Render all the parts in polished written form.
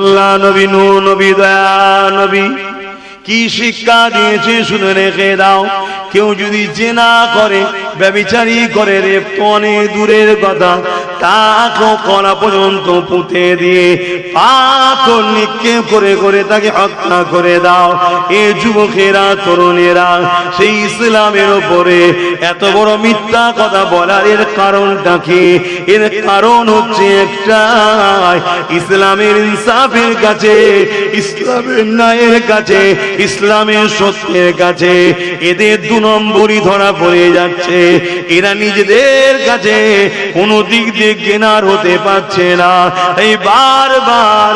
আল্লাহ নবী নূহ নবী দয়া নবী কি শিক্ষা দিয়েছে শুনে রেখে দাও। কেউ যদি জিনা করে, ব্যভিচারী করে, রেপ তো অনেক দূরের কথা, তাকে কলা পর্যন্ত পুঁতে দিয়ে পাথর নিক্ষেপ করে করে তাকে হত্যা করে দাও। এ যুবকেরা, তরুণেরা, সেই ইসলামের ওপরে এত বড় মিথ্যা কথা বলার এর কারণটা কি? এর কারণ হচ্ছে একটাই, ইসলামের ইনসাফের কাছে, ইসলামের ন্যায়ের কাছে, ইসলামের সত্যের কাছে এদের 2 নম্বরই ধরা পড়ে যাচ্ছে। এরা নিজেদের কাছে কোনো দিক দিয়ে জ্ঞান হতে পারছে না, এই বারবার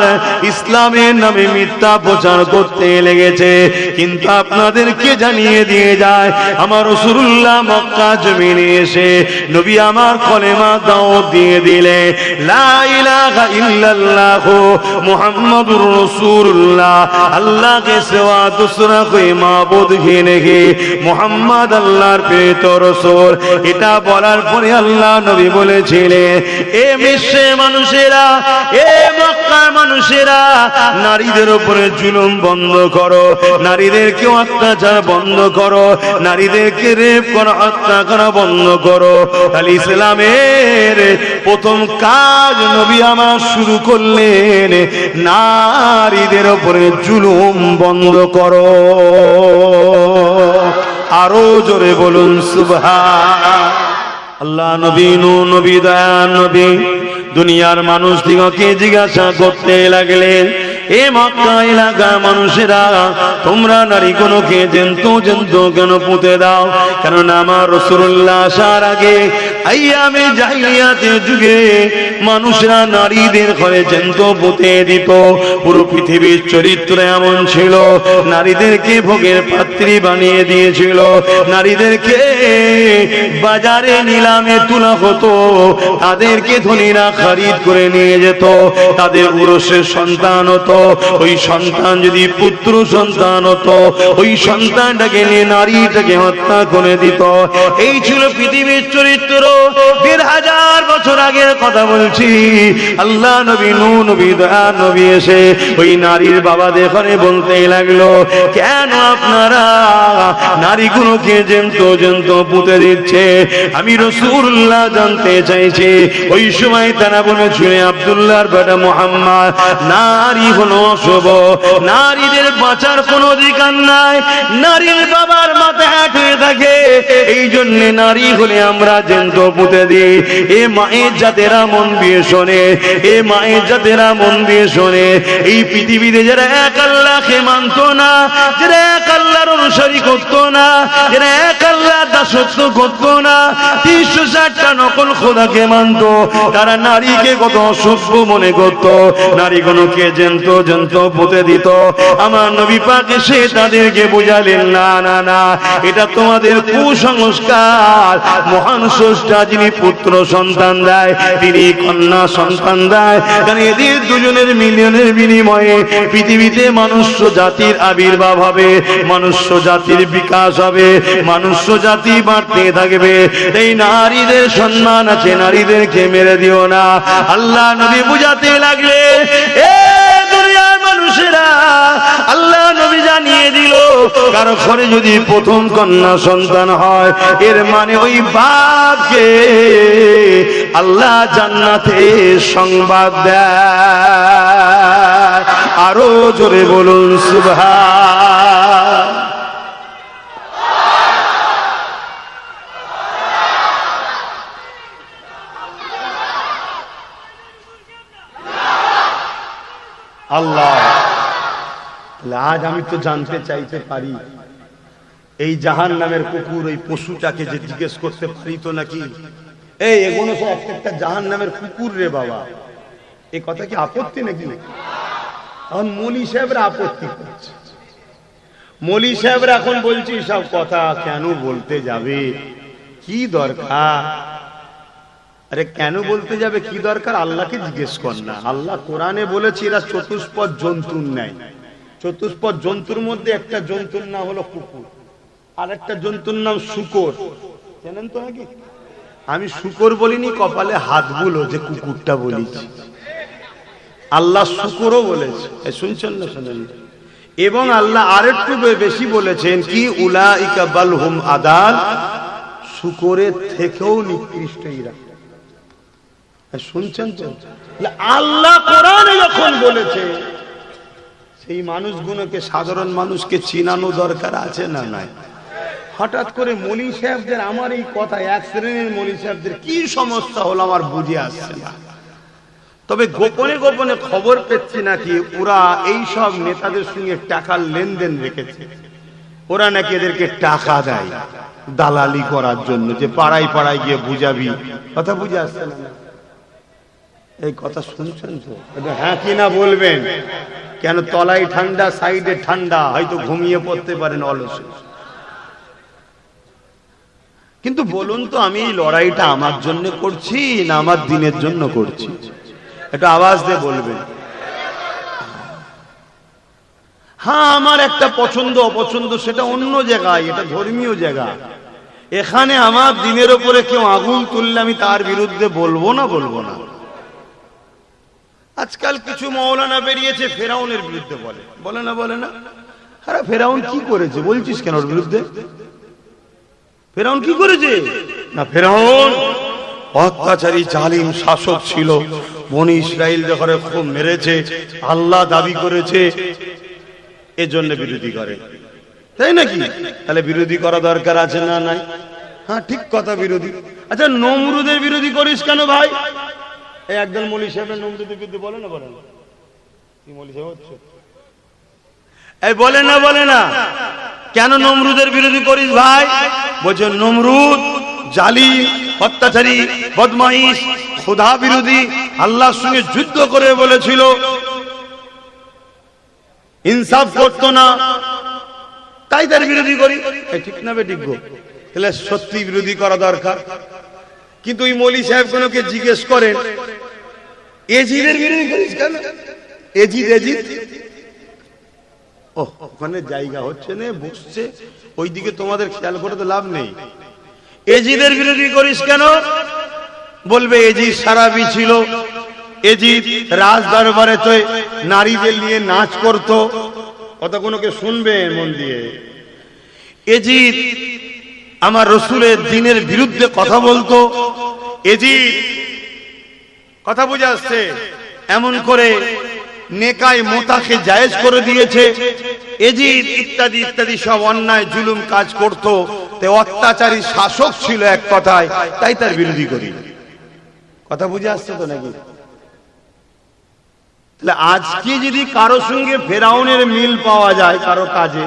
ইসলামের নামে মিথ্যা প্রচার করতে লেগেছে। কিন্তু আপনাদেরকে জানিয়ে দিয়ে যায়, আমার রাসূলুল্লাহ মক্কা জমিনে এসে নবী আমার কলেমা দাওয়াত দিয়ে দিলে, লা ইলাহা ইল্লাল্লাহ মুহাম্মাদুর রাসূলুল্লাহ, আল্লাহ के सिवा दूसरा कोई माबूद ही नहीं, মুহাম্মদ আল্লাহর প্রেরিত রাসূল। এটা বলার পরে আল্লাহ নবী বলেছিলেন, এ বিশ্বের মানুষেরা, এ মক্কার মানুষেরা, নারীদের উপরে জুলুম বন্ধ করো, নারীদেরকে অত্যাচার বন্ধ করো, নারীদেরকে রেপ করা, হত্যা করা বন্ধ করো। তাহলে ইসলামের প্রথম কাজ নবী আমার শুরু করলেন, নারীদের উপরে জুলুম বন্ধ করো। আরো জোরে বলুন সুবহান আল্লাহ। নবী নূহ নবী দয়া নবী দুনিয়ার মানুষ দিগকে জিজ্ঞাসা করতে লাগলেন, এ মক্কা এলাকার মানুষেরা, তোমরা নারী কোনকে জন্তু জন্তু কেন পুঁতে দাও? কেননা আমার রাসূলুল্লাহ আসার আগে আইয়ামে জাহিলিয়াতের যুগে মানুষরা নারীদের ঘরে জন্তু পুঁতে দিত। পুরো পৃথিবীর চরিত্র এমন ছিল, নারীদেরকে ভোগের পাত্রী বানিয়ে দিয়েছিল, নারীদেরকে বাজারে নিলামে তোলা হতো, তাদেরকে ধনীরা খরিদ করে নিয়ে যেত, তাদের উরসের সন্তান হতো, ওই সন্তান যদি পুত্র সন্তান হতো, ওই সন্তানটাকে নিয়ে নারীটাকে হত্যা করে দিত। এই ছিল পৃথিবীর চরিত্র। 1500 বছর আগের কথা বলছি। আল্লাহ নবী নূহ নবী দয়া নবী এসে ওই নারীর বাবাদের ঘরে বলতে লাগলো, কেন আপনারা নারীগুলোকে জন্তু জন্তু পুঁতে দিচ্ছে? আমি রাসূলুল্লাহ জানতে চাইছি। ওই সময় তারা বলেছিল, আব্দুল্লাহর বেটা মুহাম্মদ, নারী হলো অশুভ, নারীদের বাঁচার কোনো অধিকার নাই, নারীর বাবার মাথা হ্যাট হয়ে থাকে, এই জন্য নারী হলে আমরা জন্তু পুঁতে দিই। এ মায়ের জাতেরা মন দিয়ে শোনে, এ মায়ের জাতেরা মন দিয়ে শোনে। এই পৃথিবীতে যারা এক আল্লাহকে মানত না, যারা এক আল্লাহর অনুসারী করত না, যারা এক আল্লাহর দাসত্ব করত না, 360টা নকল খোদাকে মানত, তারা নারীকে কত অসভ্য মনে করত, নারীগুলোকে জন্তু জন্তু পুঁতে দিত। আমার নবী পাক এসে তাদেরকে বুঝালেন, না না না, এটা তোমাদের কুসংস্কার। মহান স্রষ্টা যিনি পুত্র সন্তান দেয়, তিনি কন্যা সন্তান দেয়, কারণ এদের দুজনের মিলনের বিনিময়ে পৃথিবীতে মনুষ্য জাতির আবির্ভাব হবে, মনুষ্য জাতির বিকাশ হবে, মনুষ্য জাতি বাড়তে থাকবে। এই নারীদের সম্মান আছে, নারীদেরকে মেরে দিও না। আল্লাহ নবী বুঝাতে লাগলে, এ দুনিয়ার মানুষেরা, আল্লাহ নবী জানিয়ে দিল, কারো ঘরে যদি প্রথম কন্যা সন্তান হয়, এর মানে ওই বাপকে আল্লাহ জান্নাতে সংবাদ দেয়। আরো জোরে বলুন সুবহান। আল্লাহ, আজ আমি তো জানতে চাইতে পারি, এই জাহান্নামের কুকুর ওই পশুটাকে যে জিজ্ঞেস করতে পারি তো নাকি, এই এগুলো সব একটা জাহান্নামের কুকুর রে বাবা, এই কথা কি আপত্তি নাকি? এখন মৌলী সাহেবরা আপত্তি করছে, মৌলী সাহেবরা এখন বলছি সব কথা কেন বলতে যাবে, কি দরকার? আরে কেন বলতে যাবে, কি দরকার? আল্লাহকে জিজ্ঞেস কর না। আল্লাহ কোরআনে বলেছে এরা চতুষ্পদ জন্তুর ন্যায়। চতুষ্পদ জন্তুর মধ্যে একটা জন্তুর নাম হলো কুকুর, আর একটা জন্তুর নাম শূকর। জানেন তো নাকি? আমি শূকর বলিনি, কপালে হাত বুলো যে কুকুরটা বলেছি। আল্লাহ শুকরও বলেছে, শুনছেন না শুনেন? এবং আল্লাহ আরেকটু বেশি বলেছেন কি, উলাইকা বালহুম আদাল, শুকরের থেকেও নিকৃষ্ট এরা। শুনছেন তো? আল্লাহ কোরআনে যখন বলেছে, সেই মানুষগুলোকে, সাধারণ মানুষকে চিনানো দরকার আছে না নাই? হঠাৎ করে মৌলী সাহেবদের, আমার এই কথা, এক শ্রেণীর মৌলী সাহেবদের কি সমস্যা হলো আমার বুঝে আসছে না। তবে গোপনে গোপনে খবর পেচ্ছি নাকি ওরা এই সব নেতাদের সঙ্গে টাকার লেনদেন রেখেছে। ওরা নাকি এদেরকে টাকা দেয় দালালি করার জন্য, যে পাড়ায় পাড়ায় গিয়ে বুঝাবি। কথা বুঝে আসছে না? এই কথা শুনছেন তো? হ্যাঁ কি না বলবেন? কেন তলায় ঠান্ডা, সাইডে ঠান্ডা, হয়তো ঘুমিয়ে পড়তে পারেন অলসে। কিন্তু বলুন তো, আমি এই লড়াইটা আমার জন্য করছি না আমার দিনের জন্য করছি? একটা আওয়াজ দিয়ে বলবেন। হ্যাঁ, আমার একটা পছন্দ অপছন্দ সেটা অন্য জায়গায়, এটা ধর্মীয় জায়গা। এখানে আমার দিনের উপরে কেউ আগুন তুললে আমি তার বিরুদ্ধে বলবো না, বলবো না। আজকাল কিছু মাওলানা বেরিয়েছে ফেরাউনের বিরুদ্ধে বলে, বলে না? বলে না? আরে ফেরাউন কি করেছে বলছিস কেন ওর বিরুদ্ধে? ফেরাউন কি করেছে? না, ফেরাউন অত্যাচারী জালিম শাসক ছিল, বনি ইসরাইল যখন খুব মেরেছে, আল্লাহ দাবি করেছে, এজন্য বিরোধী করে, তাই নাকি? তাহলে বিরোধী করা দরকার আছে না নাই? হ্যাঁ, ঠিক কথা, বিরোধী। আচ্ছা, নমরুদের বিরোধী করিস কেন ভাই? এই একদল মৌলী সাহেবের নমরুদের বিরুদ্ধে বলে না? বলে না? কি মৌলী সাহেব হচ্ছে? এই বলে না? বলে না? কেন নমরুদের বিরোধী করিস ভাই? বলছে নমরুদ জালিম, অত্যাচারী, বদমাইশ, খোদা বিরোধী, আল্লাহর সঙ্গে যুদ্ধ করে বলেছিল, ইনসাফ করতো না, তাই তার বিরোধী করি। ঠিক না বেঠিক গো? তাহলে সত্যি বিরোধী করা দরকার। কিন্তু ওই মৌলী সাহেবগুলোকে জিজ্ঞেস করেন, এজিদের বিরোধী করিস কেন? এজিদ এজিদ, ওখানে জায়গা হচ্ছে না, বসছে ওইদিকে, তোমাদের খেয়াল করে তো লাভ নেই। এজিদের বিরোধী করিস কেন? বলবে এজিদ সারাবি ছিল, এজিদ রাজ দরবারে তো নারীদের নিয়ে নাচ করত। কতগুলোকে শুনবে মন দিয়ে। এজিদ আমার রসুলের দ্বীনের বিরুদ্ধে কথা বলতো, এজিদ, কথা বুঝে আসছে, এমন করে নেকায় মোতাকে জায়েজ করে দিয়েছে, এজিদ ইত্যাদি ইত্যাদি সব অন্যায় জুলুম কাজ করত। তে অত্যাচারী শাসক ছিল এক কথায়, তাই তার বিরোধী করি। কথা বুঝে আসছে তো নাকি? তাহলে আজকে যদি কারো সঙ্গে ফেরাউনের মিল পাওয়া যায়, কারো কাজে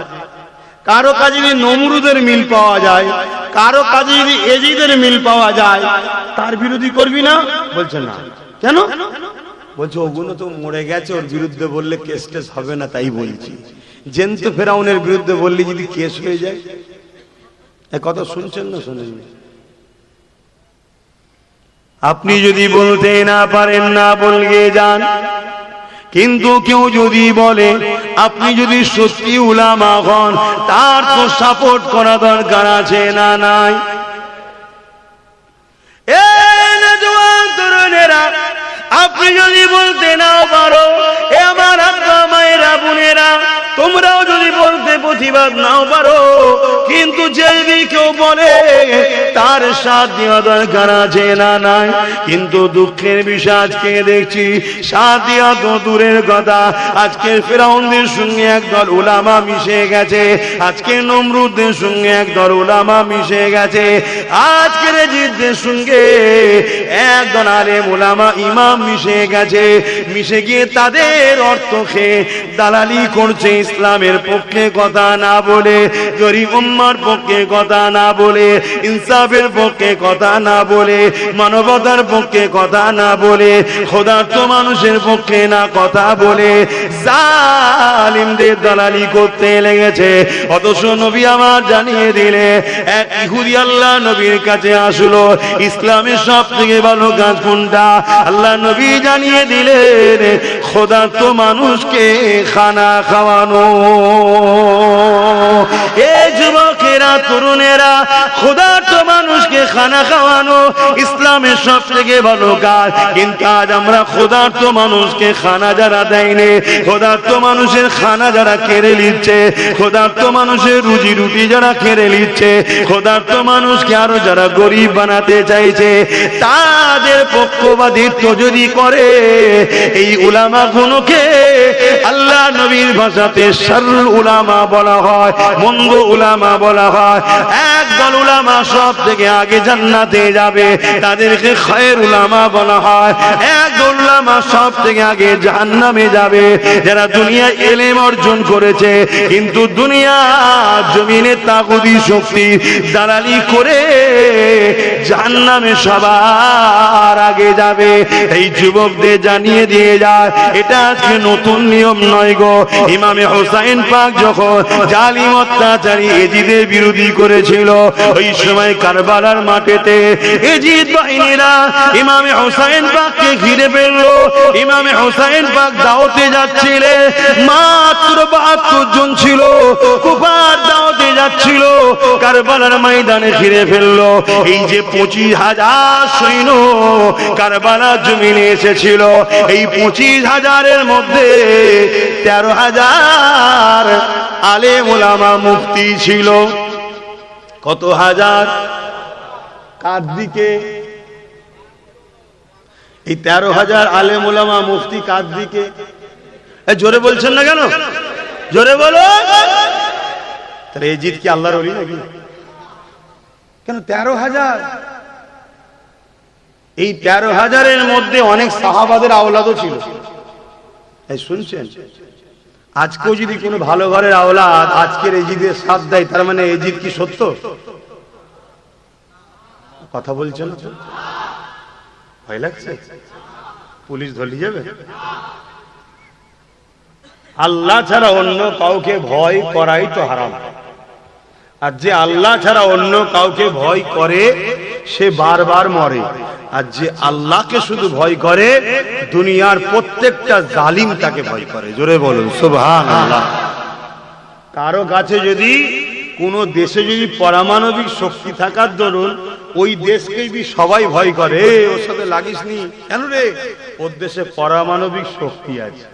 যদি নমরুদের মিল পাওয়া যায়, কারো কাজে যদি এজিদের মিল পাওয়া যায়, তার বিরোধী করবি না? বলছে না। কেন? বলছে ওগুলো তো মরে গেছে, ওর বিরুদ্ধে বললে কেস টেস হবে না, তাই বলছি। জেন্ত ফেরাউনের বিরুদ্ধে বললে যদি কেস হয়ে যায়। কথা শুনছেন না শোনেন? আপনি যদি বলতে না পারেন না বলগে যান, কিন্তু কেউ যদি বলে, আপনি যদি সত্যি উলামা হন, তার তো সাপোর্ট করা দরকার আছে না নাই? তরুণেরা, আপনি যদি বলতে নাও পারো, আমার আব্বা মায়েরা বোনেরা, তোমরাও যদি বলতে প্রতিবাদ নাও পারো, কিন্তু যদি কেউ বলে তার সাথ দেওয়া দরকার আছে না নাই? কিন্তু দুঃখের বিষয় আজকে দেখছি সাথ দেওয়া তো দূরের কথা, আজকে ফেরাউনদের সঙ্গে একদল উলামা মিশে গেছে, আজকে নমরুদদের সঙ্গে একদল উলামা মিশে গেছে, আজকের এজিদের সঙ্গে একদল আলেম উলামা ইমাম মিশে গেছে। মিশে গিয়ে তাদের অর্থ খেয়ে দালালি করছে, ইসলামের পক্ষে কথা না বলে, গরিব উম্মার পক্ষে কথা না বলে, ইনসাফের পক্ষে কথা না বলে, মানবতার পক্ষে কথা না বলে, খোদার্থ মানুষের পক্ষে না কথা বলে, জালিমদের দালালি করতে লেগেছে। অথচ নবী আমার জানিয়ে দিলে, এক ইহুদি আল্লাহ নবীর কাছে আসলো, ইসলামের সব থেকে ভালো কাজ কোনটা? আল্লাহ নবী জানিয়ে দিলেন, খোদার্থ মানুষকে খানা খাওয়ানো। এ যুবকেরা, তরুণেরা, খোদার্থ মানুষকে খানা খাওয়ানো ইসলামের সবথেকে ভালো কাজ। কিন্তু আজ আমরা ক্ষুধার্ত মানুষকে খানা যারা দেয়নি, ক্ষুধার্ত মানুষের খানা যারা কেড়ে নিচ্ছে, ক্ষুধার্ত মানুষের রুজি রুটি যারা কেড়ে নিচ্ছে, ক্ষুধার্ত মানুষকে আরো যারা গরিব বানাতে চাইছে, তাদের পক্ষপাতিত্ব যদি করে, এই উলামা গুলোকে আল্লাহ নবীর ভাষাতে শাররুল উলামা বলা হয়, মন্দ উলামা বলা হয়। একদল উলামা সব থেকে আগে জান্নাতে যাবে, তাদেরকে খায়র উলামা বলা হয়। একদল উলামা সব থেকে আগে জাহান্নামে যাবে, যারা দুনিয়ায় ইলম অর্জন করেছে কিন্তু দুনিয়া জমিনে তাগুতি শক্তি দালালি করে জাহান্নামে সবার আগে যাবে। এই যুবকদের জানিয়ে দিয়ে যায়, এটা আজকে নতুন নিয়ম নয় গো। ইমামে হোসাইন পাক যখন জালিম অত্যাচারী এজিদের বিরোধী করেছিল, ওই সময় কারবালার মাঠেতে এজিদ বাহিনীরা ইমামে হোসাইন পাককে ঘিরে ফেললো। ইমামে হোসাইন পাক দাওয়াতে যাচ্ছিলেন, মাত্র 72 জন ছিল, কুফার দাওয়াতে যাচ্ছিল, কারবালার ময়দানে ঘিরে ফেললো। এই যে 25,000 সৈন্য কারবালার জমিনে এসেছিল, এই 25,000-এর মধ্যে 13,000 আলেম ওলামা মুফতি ছিল। কত হাজার? কার দিকে? এই 13,000 আলেম ওলামা মুফতি কার দিকে? জোরে বলছেন না কেন? জোরে বলো। তাহলে এজিদ কি আল্লাহর ওলি নাকি? কেন 13,000? এই 13,000-এর মধ্যে অনেক সাহাবাদের আওলাদও ছিল। এই শুনছেন, আজকেও যদি কোনো ভালো ঘরের আওলাদ আজকের এজিদের সাথ দেয়, তার মানে এজিদ কি সত্য? কথা বলছেন? ভয় লাগছে? পুলিশ ধরে যাবে? আল্লাহ ছাড়া অন্য কাউকে ভয় করাই তো হারাম। আর যে আল্লাহ ছাড়া অন্য কাউকে ভয় করে সে বারবার মরে। আর যে আল্লাহকে শুধু ভয় করে, দুনিয়ার প্রত্যেকটা জালিম তাকে ভয় করে। জোরে বলুন সুবহানাল্লাহ। কারো কাছে যদি কোন দেশে যদি পারমাণবিক শক্তি থাকার দরুন ওই দেশকেই সবাই ভয় করে, ওর সাথে লাগিস নি কেন রে, ওর দেশে পারমাণবিক শক্তি আছে।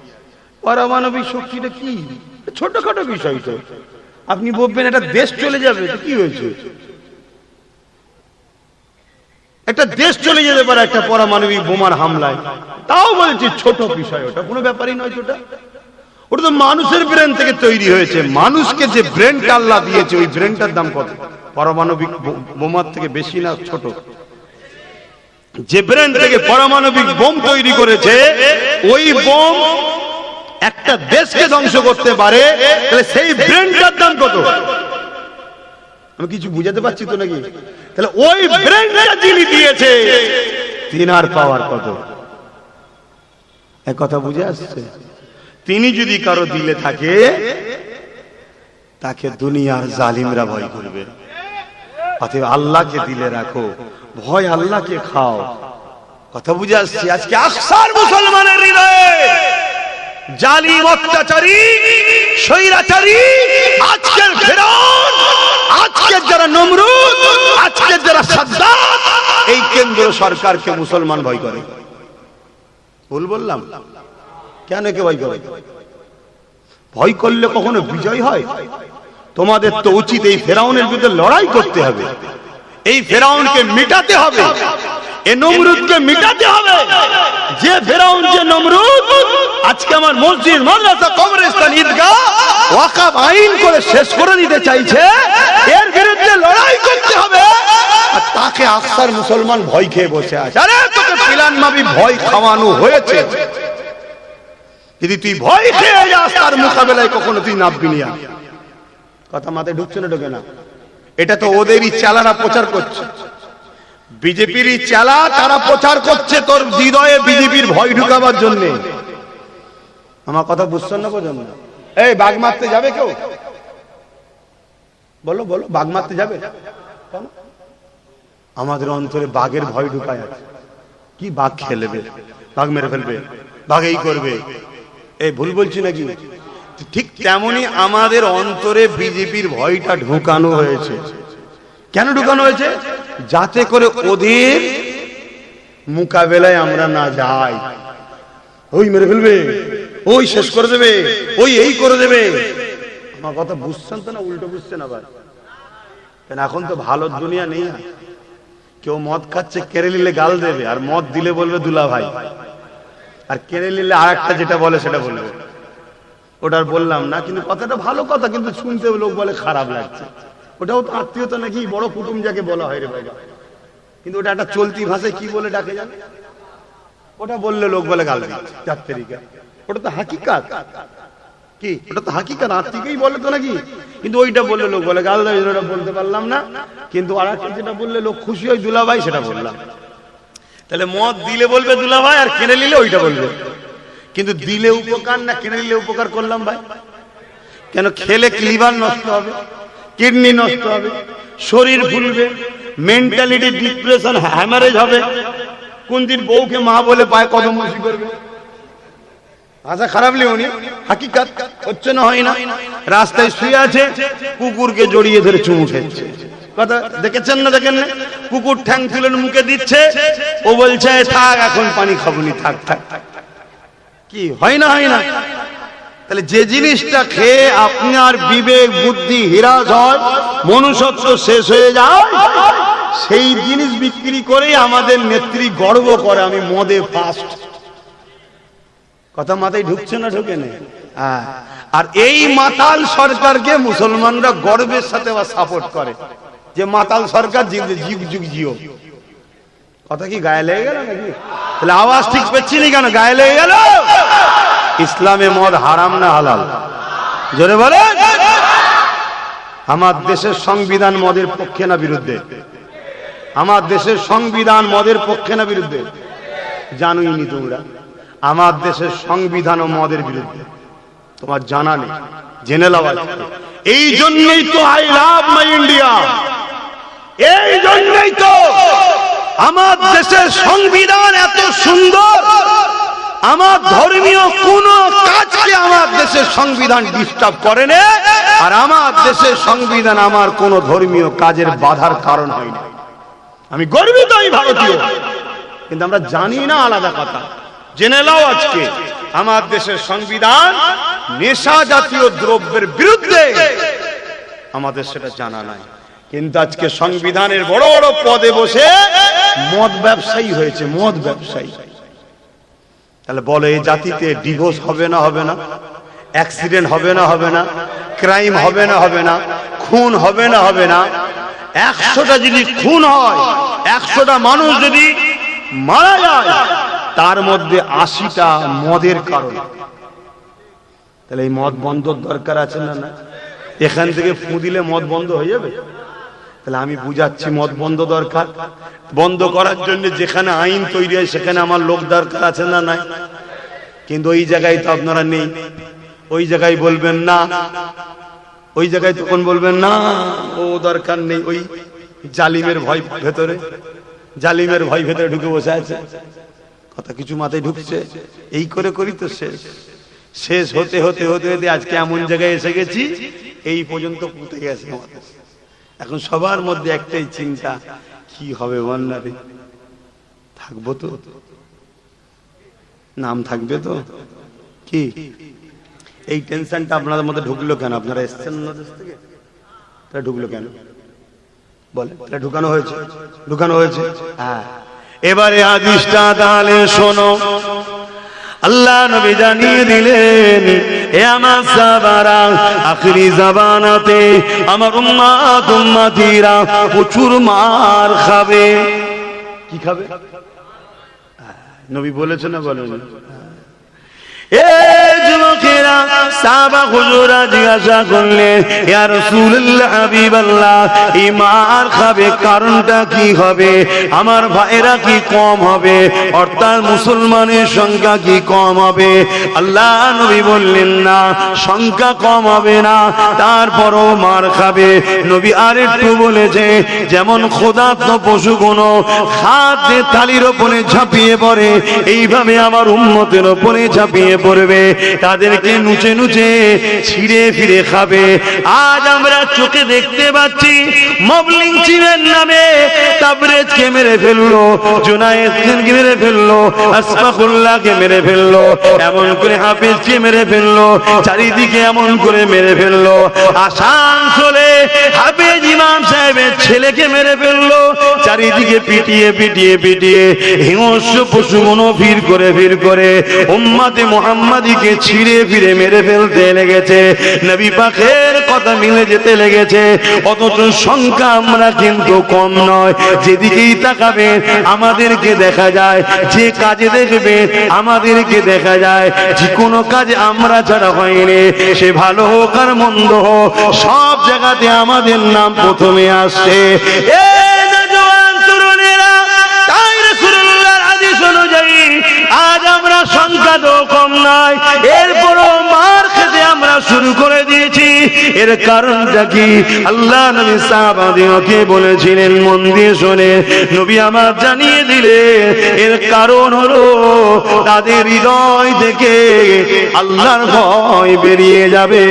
পারমাণবিক শক্তিটা কি? ছোটখাটো বিষয় তো। আপনি বলবেন একটা দেশ চলে যাবে, তো কি হয়েছে? একটা দেশ চলে যেতে পারে একটা পারমাণবিক বোমার হামলায়, তাও বলছি ছোট বিষয়, ওটা কোনো ব্যাপারই নয়। ওটা তো মানুষের ব্রেন থেকে তৈরি হয়েছে। মানুষকে যে ব্রেনটা আল্লাহ দিয়েছে, ওই ব্রেনটার দাম কত? পারমাণবিক বোমার থেকে বেশি না ছোট? যে ব্রেন থেকে পারমাণবিক বোম তৈরি করেছে, ওই বোম একটা দেশকে ধ্বংস করতে পারে, তাহলে সেই ব্রেনটার দাম কত? আমি কিছু বুঝাতে পারছি তো নাকি? তাহলে ওই ব্রেনটা যিনি দিয়েছে, তিনার পাওয়ার কত? এক কথা বুঝে আসছে? তিনি যদি কারো দিলে থাকে, তাকে দুনিয়ার জালিমরা ভয় করবে। অতএব আল্লাহকে দিলে রাখো, ভয় আল্লাহকে খাও। কথা বুঝে আসছে? আজকে আকসার মুসলমানের হৃদয়ে জালিম অত্যাচারী স্বৈরাচারী, আজকের ফিরআউন, আজকের যারা নমরুদ, আজকের যারা সাদ্দাত, এই কেন্দ্র সরকারকে মুসলমান ভয় করে। ভুল বললাম? কেন কে ভয় করে? ভয় করলে কখনো বিজয় হয়? তোমাদের তো উচিত এই ফেরাউনের বিরুদ্ধে লড়াই করতে হবে, এই ফেরাউনকে মিটাতে হবে, এই নমরুদকে মিটাতে হবে। যে ফেরাউন, যে নমরুদ আজকে আমার মসজিদ, মাদ্রাসা, কবরস্থান, ঈদগাহ ওয়াকফ আইন করে শেষ করে দিতে চাইছে, এর বিরুদ্ধে লড়াই করতে হবে। আর তাকে আকসার মুসলমান ভয় খেয়ে বসে আছে। আরে তোকে পিলান মাবি ভয় খাওয়ানো হয়েছে, যদি তুই ভয় খেয়ে যাস তার মোকাবেলায় কখনো তুই নামবি না। কথা মাথায় ঢুকছে না? ঢোকে না? এটা তো ওদেরই চালারা প্রচার করছে, বিজেপিরই চালা, তারা প্রচার করছে তোর হৃদয়ে বিজেপির ভয় ঢুকাবার জন্য। আমার কথা বুঝছেন না? বোঝেন না? এই বাঘ মারতে যাবে কেউ? বলো বলো, বাঘ মারতে যাবে? আমাদের অন্তরে বাঘের ভয় ঢুকায় আছে। কি বাঘ খেলবে, বাঘ মেরে ফেলবে, বাঘ এই করবে। এই ভুল বলছি নাকি? ঠিক তেমনি আমাদের অন্তরে বিজেপির ভয়টা ঢুকানো হয়েছে। কেন ঢুকানো হয়েছে? যাতে করে ওদের মোকাবেলায় আমরা না যাই। ওই মেরে ফেলবে, ওই শেষ করে দেবে, ওই এই করে দেবে। আমার কথা বুঝছেন তো না উল্টো বুঝছেন আবার? কেন এখন তো ভালো দুনিয়া নেই। কেউ মদ খাচ্ছে, কেড়ে নিলে গাল দেবে, আর মদ দিলে বলবে দুলা ভাই, আর কেড়ে নিলে আর একটা যেটা বলে সেটা বলবে। ওটার বললাম না, কিন্তু কথাটা ভালো কথা, কিন্তু শুনতে লোক বলে খারাপ লাগছে। ওটাও তো আত্মীয়তা নাকি, বড় কুটুম যাকে বলা হয় রে ভাই, কিন্তু ওটা একটা চলতি ভাষায় কি বলে ডাকে জানে? ওটা বললে লোক বলে গাল দিচ্ছে 4 তারিখে। ওটা তো হাকিকাত, কি ওটা তো হাকিকাত, আত্মীয়কেই বলে তো নাকি, কিন্তু ওইটা বললে লোক বলে গাল দেয়। ওটা বলতে পারলাম না, কিন্তু আর একটা যেটা বললে লোক খুশি হয় দুলা ভাই, সেটা বললাম। তাহলে মদ দিলে বলবে দুলা ভাই, আর কেড়ে নিলে ওইটা বলবে। কিন্তু দিলে উপকার না কেড়ে নিলে উপকার করলাম ভাই? কেন? খেলে লিভার নষ্ট হবে, কিডনি নষ্ট হবে, শরীর ফুলবে, মেন্টালিটি ডিপ্রেশন, হ্যামারেজ হবে। কোন দিন বউকে মা বলে পায় কদমসি করবে? ভাষা খারাপ লিওনি, হাকিকাত হচ্ছে না, হয় না? রাস্তায় শুয়ে আছে, কুকুরকে জড়িয়ে ধরে চুমু খেচ্ছে। কথা দেখেছেন না? দেখেন না? কুকুর ঠ্যাং তুলে মুখে দিচ্ছে, ও বলছে থাক এখন পানি খাবনি, থাক থাক। কি হয় না? হয় না? তাহলে যে জিনিসটা খেয়ে আপনার বিবেক বুদ্ধি হিরাজ হয়, মনুষ্যত্ব শেষ হয়ে যায়, সেই জিনিস বিক্রি করে আমাদের নেত্রী গর্ব করে আমি মদে ফার্স্ট। কথা মাথায় ঢুকছে না? ঢুকে নেই। আর এই মাতাল সরকারকে মুসলমানরা গর্বের সাথে সাপোর্ট করে, যে মাতাল সরকার যুগ যুগ জিও। কথা কি গায়ে লেগে গেল নাকি? তাহলে আওয়াজ ঠিক পাচ্ছি না কেন? গায়ে লেগে গেল। ইসলামে মদ হারাম না হালাল? জোরে বলে। আমার দেশের সংবিধান মদের পক্ষে না বিরুদ্ধে? আমার দেশের সংবিধান মদের পক্ষে না বিরুদ্ধে? জানোই নি তোমরা? আমার দেশের সংবিধান ও মদের বিরুদ্ধে। তোমার জানা নেই, জেনে লাভ। এই জন্যই তো আই লাভ মাই ইন্ডিয়া। এই জন্যই তো আমার দেশের সংবিধান এত সুন্দর। আমার ধর্মীয় কোন কাজকে আমার দেশের সংবিধান ডিস্টার্ব করে না, আর আমার দেশের সংবিধান আমার কোন ধর্মীয় কাজের বাধার কারণ হয় না। আমি গর্বিত, আমি ভারতীয়, কিন্তু আমরা জানি না, আলাদা কথা। জেনে নাও, আজকে আমার দেশের সংবিধান নেশা জাতীয় দ্রব্যের বিরুদ্ধে, আমাদের সেটা জানা নাই। কিন্তু আজকে সংবিধানের বড় বড় পদে বসে মদ ব্যবসায়ী হয়েছে, মদ ব্যবসায়ী। তাহলে বলে এই জাতিতে ডিভোর্স হবে না? হবে না? অ্যাক্সিডেন্ট হবে না? হবে না? ক্রাইম হবে না? হবে না? খুন হবে না? হবে না? 100টা যদি খুন হয়, 100টা মানুষ যদি মারা যায়, তার মধ্যে 80টা মদের কারণে। তাহলে এই মদ বন্ধর দরকার আছে না? না, এখান থেকে ফু দিলে মদ বন্ধ হয়ে যাবে? তাহলে আমি বুঝাচ্ছি, মদ বন্ধ দরকার। বন্ধ করার জন্য যেখানে আইন তৈরি হয় সেখানে আমার লোক দরকার আছে না? নাই। কিন্তু ওই জায়গায় তো আপনারা নেই। ওই জায়গায় বলবেন না, ওই জায়গায় তখন বলবেন না ও দরকার নেই। ওই জালিমের ভয় ভেতরে, জালিমের ভয় ভেতরে ঢুকে বসে আছে। কথা কিছু মাথায় ঢুকছে? এই করে করি তো শেষ। শেষ হতে হতে হতে হতে আজকে এমন জায়গায় এসে গেছি, এই পর্যন্ত পুঁতে গেছে আমাদের। এখন সবার মধ্যে একটাই চিন্তা, কি হবে বন্যারে? থাকবো তো? নাম থাকবে তো? কি এই টেনশনটা আপনাদের মধ্যে ঢুকলো কেন? আপনারা এসছেন না দেশ থেকে, তা ঢুকলো কেন বলে? তা ঢুকানো হয়েছে, ঢুকানো হয়েছে। হ্যাঁ, এবারে হাদিসটা তাহলে শোনো। আল্লাহ নবী জানিয়ে দিলেন, হে আমার সাহাবারা, আখিরি জামানাতে আমার উম্মত উম্মতিরা প্রচুর মার খাবে। কি খাবে? নবী বলেছেন না বলেন? এ যুবকেরা, সাহাবা হুজুরা জিজ্ঞাসা করলেন, ইয়া রাসূলুল্লাহ, হাবিবাল্লাহ, এই মার খাবে কারণটা কি হবে? আমার ভাইরা কি কম হবে? অর্থাৎ মুসলমানের সংখ্যা কি কম হবে? আল্লাহ নবী বললেন, না, সংখ্যা কম হবে না, তারপরও মার খাবে। নবী আরেকটু বলেছে, যেমন ক্ষুধার্ত পশুগুলো খাদ্যের থালির ওপরে ঝাঁপিয়ে পড়ে, এইভাবে আমার উম্মতের ওপরে ঝাঁপিয়ে পড়বে, তাদেরকে নুচে নুচে ঢুকছে ছিঁড়ে ফিরে খাবে। আজ আমরা চোখে দেখতে পাচ্ছি মবলিং চিনের নামে তাবরেজকে মেরে ফেললো, জুনায়েদকে মেরে ফেললো, আসফাকুল্লাহকে মেরে ফেললো, এমন করে হাফেজকে মেরে ফেললো, চারিদিকে এমন করে মেরে ফেললো। আসানসোলে হাফেজ ইমাম সাহেবের ছেলেকে মেরে ফেললো, চারিদিকে পিটিয়ে পিটিয়ে পিটিয়ে হিংস্র পশুগুলো ভিড় করে উম্মতে মুহাম্মাদিকে ছিঁড়ে ফিরে মেরে ফেলতে লেগেছে। নবী পাকের কথা মিলে যেতে লেগেছে। অথচ সংখ্যা আমরা কিন্তু কম নয়। যেদিকেই তাকাবে আমাদেরকে দেখা যায়, যে কাজে দেখবে আমাদেরকে দেখা যায়। যে কোনো কাজ আমরা ছাড়া হয়নি, সে ভালো হোক আর মন্দ হোক, সব জায়গাতে আমাদের নাম প্রথমে আসছে। আজ আমরা সংখ্যা তো কম নাই, এরপরও মার খেতে আমরা শুরু করে দিয়েছি। এর কারণটা কি? আল্লাহ নবী সাহাবাদেরকে বলেছিলেন, মন দিয়ে শোনে, নবী আমার জানিয়ে দিলে এর কারণ হলো তাদের হৃদয় থেকে আল্লাহর ভয় বেরিয়ে যাবে।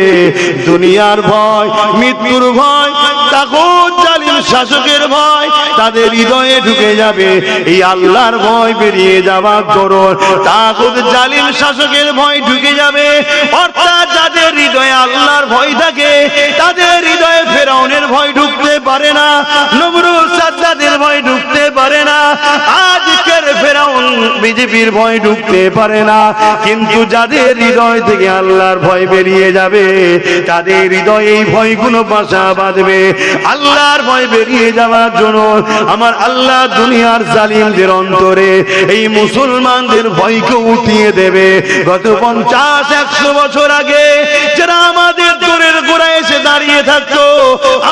দুনিয়ার ভয়, মৃত্যুর ভয়, তাগুত জালিম শাসকের ভয় তাদের হৃদয়ে ঢুকে যাবে। এই আল্লাহর ভয় বেরিয়ে যাওয়ার দরুন তাগুত জালিম শাসকের ভয় ঢুকে যাবে। অর্থাৎ যাদের হৃদয়ে আল্লাহর ভয় থাকে তাদের হৃদয়ে ফেরাউনের ভয় ঢুকতে পারে না, নমরুদ সাদ্দাতের ভয় ঢুকতে পারে না, আজকের ফেরাউন বিজেপির ভয় ঢুকতে পারে না। কিন্তু যাদের হৃদয় থেকে আল্লাহর ভয় বেরিয়ে যাবে তাদের হৃদয়ে এই ভয়গুলো বাসা বাঁধবে। আল্লাহর ভয় বেরিয়ে যাওয়ার জন্য আমার আল্লাহ দুনিয়ার জালিমদের অন্তরে এই মুসলমানদের ভয়কে উঠিয়ে দেবে। গত 50-100 বছর আগে যারা আমাদের দোরের গোড়ায় এসে দাঁড়িয়ে থাকতো,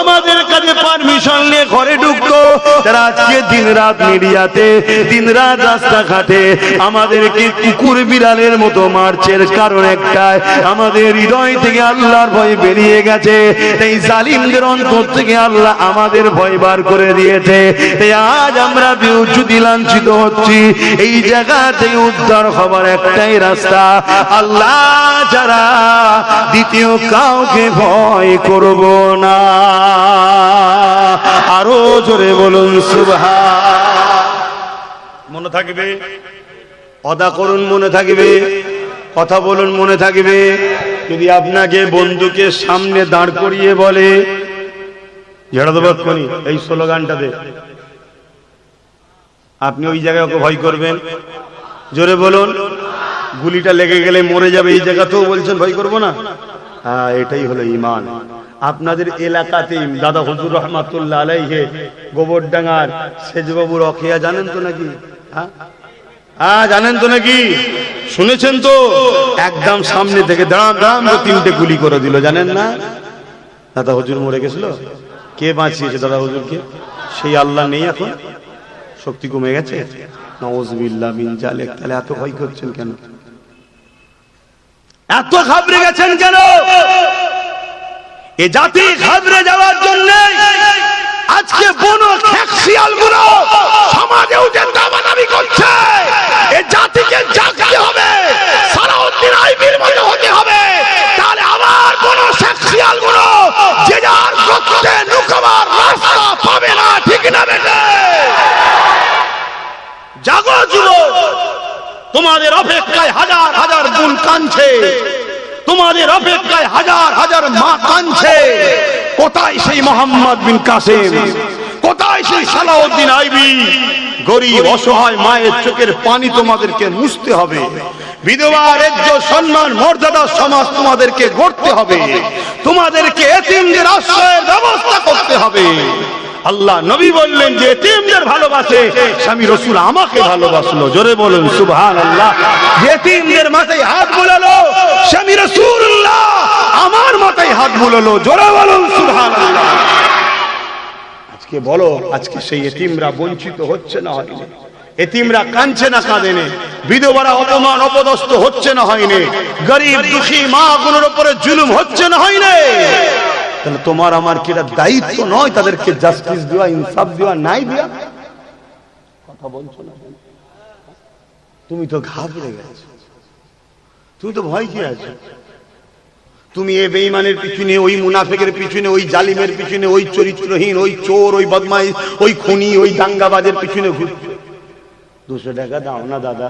আমাদের কাছে পারমিশন নিয়ে ঘরে ঢুকতো, তারা আজকে দিন রাত মিডিয়াতে, দিন রাত রাস্তাঘাটে আমাদেরকে কুকুর বিড়ালের মতো মারছে। কারণ একটাই, আমাদের হৃদয় থেকে আল্লাহর ভয় বেরিয়ে গেছে। এই জালিমদের অন্তর থেকে আল্লাহ আমাদের ভয় বার করে দিয়েছে। আজ আমরা বিচ্যুত লাঞ্ছিত হচ্ছি। এই জায়গা থেকে উদ্ধার হবার একটাই রাস্তা, আল্লাহ ছাড়া দ্বিতীয় কাউকে ভয় করব না। আরো জোরে বলুন সুবহান। মনে থাকবে, অদা করুন মনে থাকবে, কথা বলুন মনে থাকবে। যদি আপনাকে বন্ধুকে সামনে দাঁড় করিয়ে বলে এই স্লোগানটাতে, আপনি ওই জায়গায় ওকে ভয় করবেন? জোরে বলুন। গুলিটা লেগে গেলে মরে যাবে, এই জায়গাতেও বলছেন ভয় করবো না? হ্যাঁ, এটাই হলো ঈমান। আপনাদের এলাকাতে দাদা হুজুর রহমাতুল্লাহ আলাইহি গোবরডাঙ্গার সেজবাবুর অখিয়া জানেন তো নাকি? হ্যাঁ জানেন তো নাকি? শুনেছেন তো? একদম সামনে থেকে দাঁড়াম দাঁড়াম 3টে গুলি করে দিল, জানেন না? দাদা হুজুর মরে গেছিল। কে বাঁচিয়েছে দাদা হুজুরকে? সেই আল্লাহ নেই এখন? শক্তি কমে গেছে? নাউযুবিল্লাহ মিন যালিক। তাহলে এত ভয় করছেন কেন? এত ঘাবড়ে গেছেন কেন? এ জাতি ঘাবড়ে যাওয়ার জন্য আজকে বনো খেকশিয়ালগুলো সমাজেও যে দামাদামি করছে। এ জাতিকে জাগতে হবে, সালাউদ্দিন আইবির মতো হতে হবে। তাহলে আবার বনো খেকশিয়ালগুলো যে যার গর্তে লুকাবার রাস্তা পাবে না, ঠিক না বেটা? জাগো যুবক, তোমাদের অপেক্ষায় হাজার হাজার বোন কাঁদছে, তোমাদের অপেক্ষায় হাজার হাজার মা কাঁদছে। কোথায় সেই মোহাম্মদ বিন কাসেম? কোথায় সেই সালাউদ্দিন আইবি? গরিব অসহায় মায়ের চোখের পানি তোমাদেরকে মুছতে হবে। বিধবার ইজ্জত সম্মান মর্যাদা সমাজ তোমাদেরকে গড়তে হবে। তোমাদেরকে এতিমদের আশ্রয়ের ব্যবস্থা করতে হবে। আল্লাহ নবী বললেন যে এতিমদের ভালোবাসে স্বামী রাসূল আমাকে ভালোবাসলো। জোরে বলুন সুবহানাল্লাহ। এতিমদের মাথায় হাত বুলালো স্বামী রাসূলুল্লাহ আমার মাথায় হাত বুলালো। জোরে বলুন সুবহানাল্লাহ। আজকে বলো, আজকে সেই এতিমরা বঞ্চিত হচ্ছে না হয়নি? এতিমরা কাঁদছে না কাঁদেনে? বিধবারা অপমান অপদস্থ হচ্ছে না হয়নি? গরিব দুঃখী মা গুলোর উপরে জুলুম হচ্ছে না হয়নি? তাহলে তোমার আমার কি এটা দায়িত্ব নয় তাদেরকে জাস্টিস দেওয়া, ইনসাফ দেওয়া, নাই দেওয়া? কথা বলছো না? তুমি তো ঘাবড়ে গেছো, তুমি তো ভয় কি আছো? তুমি এ বেঈমানের পিছনে, ওই মুনাফিকের পিছনে, ওই জালিমের পিছনে, ওই চরিত্রহীন, ওই চোর, ওই বদমাইশ, ওই খুনি, ওই দাঙ্গাবাজের পিছনে ঘুরছো। 200 টাকা দাও না দাদা,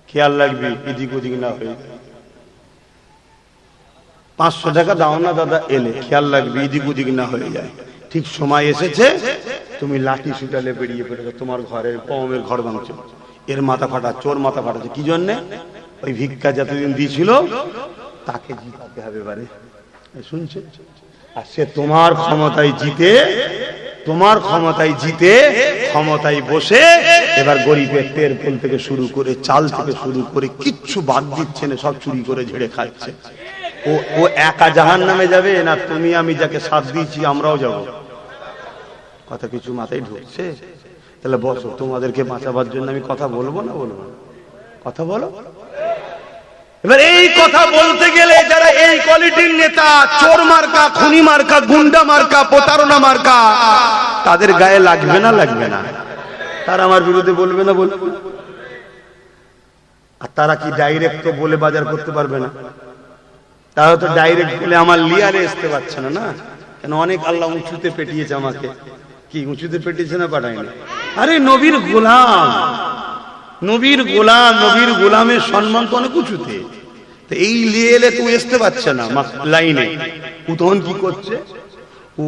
খেয়াল রাখবি এদিক ওদিক না হয়ে। 500 টাকা দাও না দাদা, এলে খেয়াল রাখবি এদিক ওদিক না হয়ে যায়। ঠিক সময় এসেছে, তুমি লাঠি সুটালে বেরিয়ে পড়েছো, তোমার ঘরের কওমের ঘর ভাঙছো, এর মাথা ফাটা, চোর মাথা ফাটাচ্ছে। কি জন্যে? ওই ভিক্ষা যতদিন দিয়েছিল তাকে জিতাতে হবে এবারে, শুনছে? আর সে তোমার ক্ষমতায় জিতে, তোমার ক্ষমতায় জিতে, ক্ষমতায় বসে এবার গরিবের তেল তেল থেকে শুরু করে, চাল থেকে শুরু করে কিচ্ছু বাদ দিচ্ছে না, সব চুরি করে ঝেড়ে খাচ্ছে। ও একা জাহান্নামে যাবে না তুমি আমি যাকে সাথ দিয়েছি আমরাও যাব? কথা কিছু মাথায় ঢুকছে? তাহলে বসো, তোমাদেরকে বাঁচাবার জন্য আমি কথা বলবো না বলবো না? কথা বলো। এবার এই কথা বলতে গেলে যারা এই কোয়ালিটির নেতা, চোর মার্কা, খুনি মার্কা, গুন্ডা মার্কা, প্রতারণা মার্কা, তাদের গায়ে লাগবে না লাগবে না? তারা আমার বিরুদ্ধে বলবে না বলবে? আর তারা কি ডাইরেক্ট তো বলে বাজার করতে পারবে না? তারা তো ডাইরেক্ট বলে আমার লিয়ারে আসতে পারছে না। না কেন? অনেক আল্লাহ উঁচুতে পেটিয়েছে আমাকে। কি উঁচুতে পেটিয়েছে না পাঠায়নি? আরে নবীর গোলাম, নবীর গোলাম, নবীর গোলামের সম্মান তো অনেক উঁচুতে। তো এই লিয়ে এলে তুই আসতে পারছে না লাইনে, ও তখন কি করছে? ও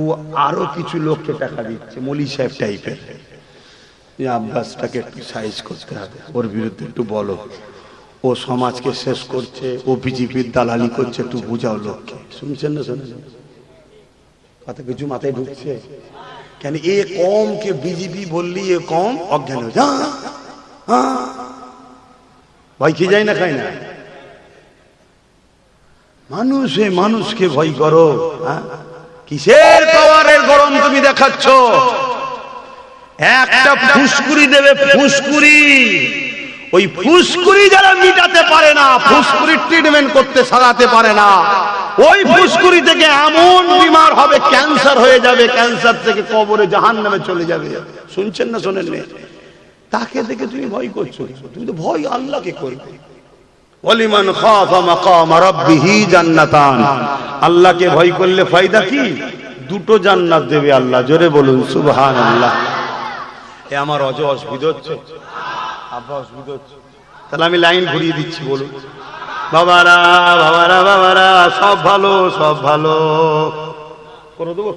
আরো কিছু লোককে টাকা দিচ্ছে, মলি সাহেব টাইপের, আব্বাসটাকে একটু সাইজ করতে হবে, ওর বিরুদ্ধে একটু বলো, ও সমাজকে শেষ করছে, ও বিজেপির দালালি করছে, একটু বুঝাও লোককে। শুনছেন না? শুনছেন? কথা কিছু মাথায় ঢুকছে? কেন এ কমকে বিজেপি বললি এ কম অজ্ঞান হয়ে যা, ভয় খেয়ে যায় না, খায় না? মানুষে মানুষকে ভয় করো, কিসের পাওয়ারের গরম তুমি দেখাচ্ছ? একটা ফুসকুরি দেবে, ফুসকুরি, ওই ফুসকুরি যারা মিটাতে পারে না, ফুসকুরির ট্রিটমেন্ট করতে সারাতে পারে না, ওই ফুসকুরি থেকে এমন বিমার হবে, ক্যান্সার হয়ে যাবে, ক্যান্সার থেকে কবরে জাহান্নামে চলে যাবে। শুনছেন না শোনেন? তাকে দেখে তুমি ভয় করছো? তুমি তো ভয় আল্লাহকে করবে। ওয়ালিমান খাফা মাকাম রাব্বিহি জান্নাতান, আল্লাহকে ভয় করলে ফায়দা কি? 2টো জান্নাত দেবে আল্লাহ। জোরে বলুন সুবহানাল্লাহ। এ আমার অসুবিধা হচ্ছে, আব্বা অসুবিধা হচ্ছে? তাহলে আমি লাইন ঘুরিয়ে দিচ্ছি, বলুন বাবারা বাবারা বাবারা, সব ভালো, সব ভালো করে দেবো,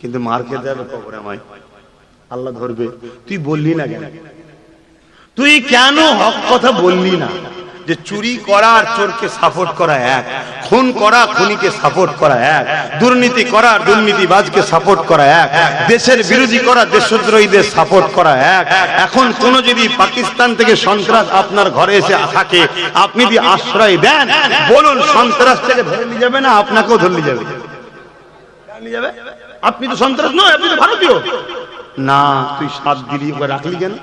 কিন্তু মার খেতে হবে কবরে আমায়, আল্লাহ ধরবে। তুই বললি না কেন? তুই কেন হক কথা বললি না? যে চুরি করা আর চোরকে সাপোর্ট করা এক, খুন করা খুনিকে সাপোর্ট করা এক, দুর্নীতি করা দুর্নীতিবাজকে সাপোর্ট করা এক, দেশের বিরোধী করা দেশদ্রোহীদের সাপোর্ট করা এক। এখন কোন যদি পাকিস্তান থেকে সন্ত্রাস আপনার ঘরে এসে থাকে, আপনি যদি আশ্রয় দেন, বলুন সন্ত্রাস থেকে ধরে নিয়ে যাবে না আপনাকেও ধরে নিয়ে যাবে? আপনি তো সন্ত্রাস নয়, আপনি তো ভারতীয় না। তুই 7 দিলি, রাখলি কেন?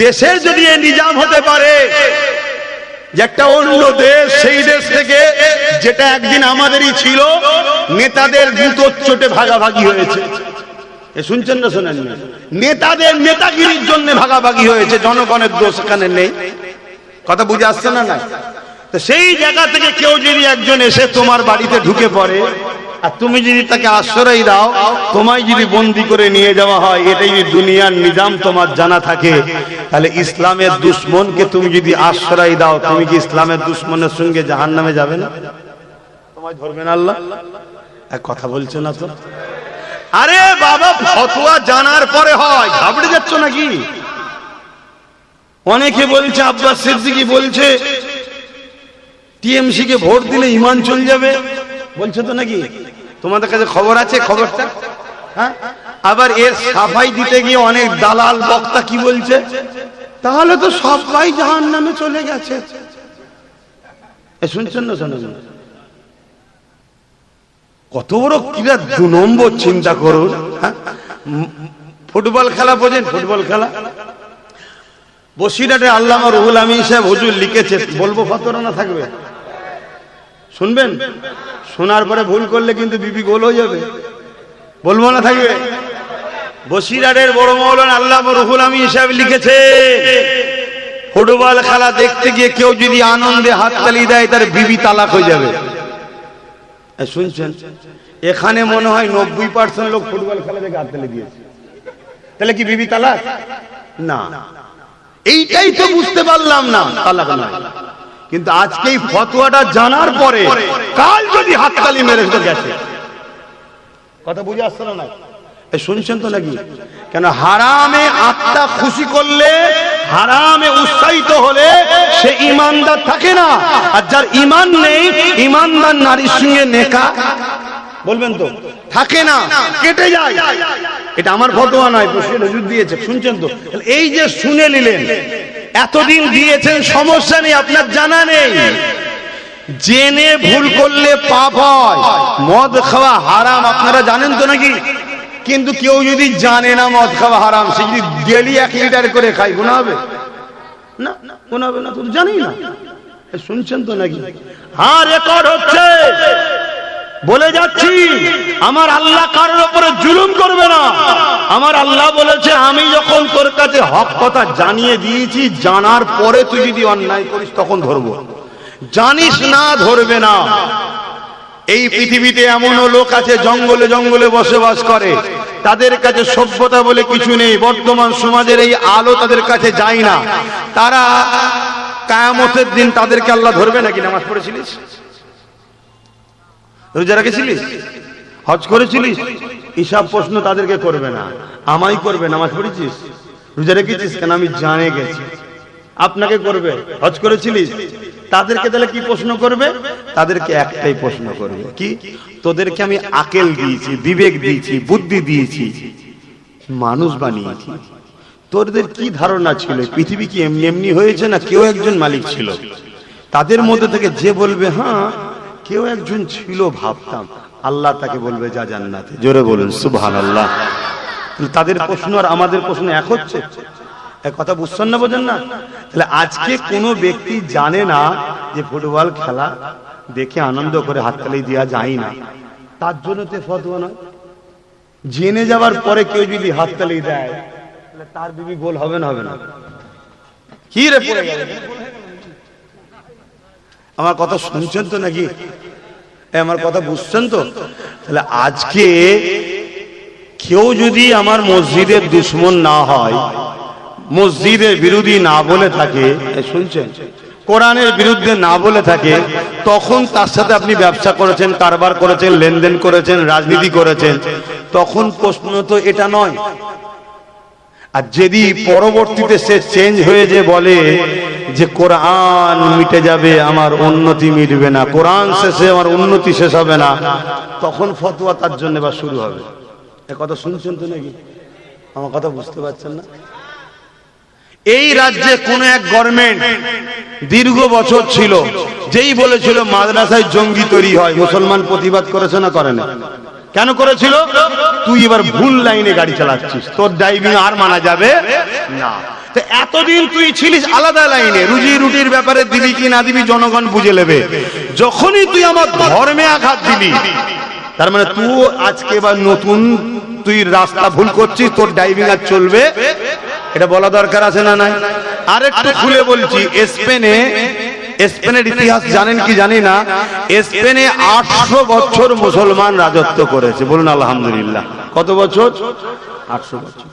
দেশে যদি নিজাম হতে পারে যে একটা অন্য দেশ, সেই দেশ থেকে যেটা একদিন আমাদেরই ছিল, নেতাদের জুতোর চোটে ভাগাভাগি হয়েছে। শুনছেন না শোনেন? নেতাদের নেতাগিরির জন্য ভাগাভাগি হয়েছে, জনগণের দোষ এখানে নেই। কথা বুঝে আসছে না? না, তো সেই জায়গা থেকে কেউ যদি একজন এসে তোমার বাড়িতে ঢুকে পড়ে, আর তুমি যদি তাকে আশ্রয় দাও, তোমায় যদি বন্দি করে নিয়ে যাওয়া হয়, এটাই যদি দুনিয়ার নিজাম তোমার জানা থাকে, তাহলে ইসলামের দুশ্মনকে তুমি যদি আশ্রয় দাও, তুমি কি ইসলামের দুশ্মনের সঙ্গে জাহান্নামে যাবে না? তোমায় ধরবে না আল্লাহ? এক কথা বলছো না তো? আরে বাবা, ফতোয়া জানার পরে হয়, ঘাবড়ে যাচ্ছ নাকি? অনেকে বলছে, আব্বাস সিদ্দিকী বলছে টিএমসি কে ভোট দিলে ঈমান চলে যাবে, বলছে তো নাকি? তোমাদের কাছে খবর আছে খবরটা? হ্যাঁ, আবার এর সাফাই দিতে গিয়ে অনেক দালাল বক্তা কি বলছে? তাহলে তো সবাই জাহান্নামে চলে গেছে। শুনছেন না? শোনেন? কত বড় কিরা 2 নম্বর, চিন্তা করুন। ফুটবল খেলা বোঝেন? ফুটবল খেলা বসিরহাটে আল্লামা রুহুল আমিন সাহেব হুজুর লিখেছে, বলবো ফতোয়া না থাকবে? শুনবেন? শোনার পরে ভুল করলে কিন্তু বিপি গোল হয়ে যাবে, বলবো না থাকবে? বসিরহাটের বড় মৌলানা আল্লামা রুহুল আমিন সাহেব লিখেছে, ফুটবল খেলা দেখতে গিয়ে কেউ যদি আনন্দে হাততালি দেয় তার বিবি তালাক হয়ে যাবে। শুনছেন, এখানে মনে হয় 90% লোক ফুটবল খেলা দেখে হাততালি দিয়েছে, তাহলে কি বিবি তালাক? না, এইটাই তো বুঝতে পারলাম না, তালাক নয়। কিন্তু আজকে এই ফতোয়াটা জানার পরে কাল যদি হাততালি মেরে তো গেছে। কথা বুঝে আসছে না? শুনছেন তো নাকি? কেন হারামে আত্মা খুশি করলে, হারামে উৎসাহিত হলে সে ইমানদার থাকে না। আর যার ইমান নেই, ইমানদার নারীর সঙ্গে নেকা বলবেন তো থাকে না, কেটে যায়। এটা আমার ফতোয়া নয়, বসির হুজুর দিয়েছে। শুনছেন তো? এই যে শুনে নিলেন, এতদিন দিয়েছেন, সমস্যা নেই, আপনার জানা নেই। জেনে ভুল করলে পাপ হয়। মদ খাওয়া হারাম আপনারা জানেন তো নাকি? কিন্তু কেউ যদি জানে না মদ খাওয়া হারাম, সে যদি ডেলি 1 লিটার করে খায়, গুনাহ হবে না? গুনাহ হবে না, তো জানি না। শুনছেন তো নাকি? হ্যাঁ, রেকর্ড হচ্ছে। বলে যাচ্ছি, আমার আল্লাহ কারোর উপরে জুলুম করবে না। আমার আল্লাহ বলেছে, আমি যখন তোর কাছে হক কথা জানিয়ে দিয়েছি, জানার পরে তুই যদি অন্যায় করিস তখন ধরবো, জানিস না ধরবে না। এই পৃথিবীতে এমনও লোক আছে জঙ্গলে জঙ্গলে বসবাস করে, তাদের কাছে সভ্যতা বলে কিছু নেই। বর্তমান সমাজের এই আলো তাদের কাছে যায় না। তারা কিয়ামতের দিন তাদেরকে আল্লাহ ধরবে নাকি? নামাজ পড়েছিলিস, রোজা রেখেছিলিস, হজ করেছিলিস, হিসাব প্রশ্ন তাদেরকে করবে না, আমায় করবে। নামাজ পড়েছিস, রোজা রেখেছিস, কেন আমি জানে গেছি। আপনাকে করবে, হজ করেছিলিস, তাদেরকে তাহলে কি প্রশ্ন করবে? তাদেরকে একটাই প্রশ্ন করবে, কি? তোদেরকে আমি আকেল দিয়েছি, বিবেক দিয়েছি, বুদ্ধি দিয়েছি, মানুষ বানিয়েছি, তোদের কি ধারণা ছিল পৃথিবী কি এমনি এমনি হয়েছে, না কেউ একজন মালিক ছিল? তাদের মধ্যে থেকে যে বলবে হ্যাঁ কেউ একজন ছিল ভাবতাম, আল্লাহ তাকে বলবে যা জান্নাতে। জোরে বলুন সুবহানাল্লাহ। তাদের প্রশ্ন আর আমাদের প্রশ্ন এক হচ্ছে? কথা বুঝছেন না, বোঝেন না? তাহলে আজকে কোনো ব্যক্তি জানে না যে ফুটবল খেলা দেখে আনন্দ করে হাততালি দেওয়া যায় না, তার জন্য তো ফতোয়া নয়। জেনে যাওয়ার পরে কেউ যদি হাততালি দেয়, তাহলে তার বিবি গোল হবে না? হবে না? কি রে পড়ে গেল? আমার কথা শুনছেন তো নাকি? আমার কথা বুঝছেন তো? তাহলে আজকে কেউ যদি আমার মসজিদের দুশমন না হয়, মসজিদের বিরোধী না বলে থাকে, শুনছেন, কোরআনের বিরুদ্ধে না বলে থাকে, তখন তার সাথে আপনি ব্যবসা করেছেন, কারবার করেছেন, লেনদেন করেছেন, রাজনীতি করেছেন, তখন প্রশ্ন তো এটা নয়। আর যদি পরবর্তীতে সে চেঞ্জ হয়ে যে বলে যে কোরআন মিটে যাবে, আমার উন্নতি মিটবে না, কোরআন শেষে আমার উন্নতি শেষ হবে না, তখন ফতোয়া তার জন্য বা শুরু হবে। এ কথা শুনছেন তো নাকি? আমার কথা বুঝতে পারছেন না? এই রাজ্যে কোন এক গভর্নমেন্ট দীর্ঘ বছর ছিল, যেই বলেছিল মাদ্রাসায় জঙ্গি তৈরি হয়, মুসলমান প্রতিবাদ করেছে না করে না? কেন করেছিল? তুই এবার ভুল লাইনে গাড়ি চালাচ্ছিস, তোর ড্রাইভিং আর মানা যাবে না। এতদিন তুই ছিলিস আলাদা লাইনে, রুজি রুটির ব্যাপারে দিবি কি না দিবি জনগণ বুঝে নেবে। যখনই তুই আমার ধর্মে আঘাত দিবি, তার মানে তুই আজকে এবার নতুন তুই রাস্তা ভুল করছিস, তোর ড্রাইভিং আর চলবে, এটা বলা দরকার আছে না নাই? আরেকটু খুলে বলছি, স্পেনের ইতিহাস জানেন কি জানি না, স্পেনে 800 বছর মুসলমান রাজত্ব করেছে। বলুন আলহামদুলিল্লাহ। কত বছর? 800 বছর।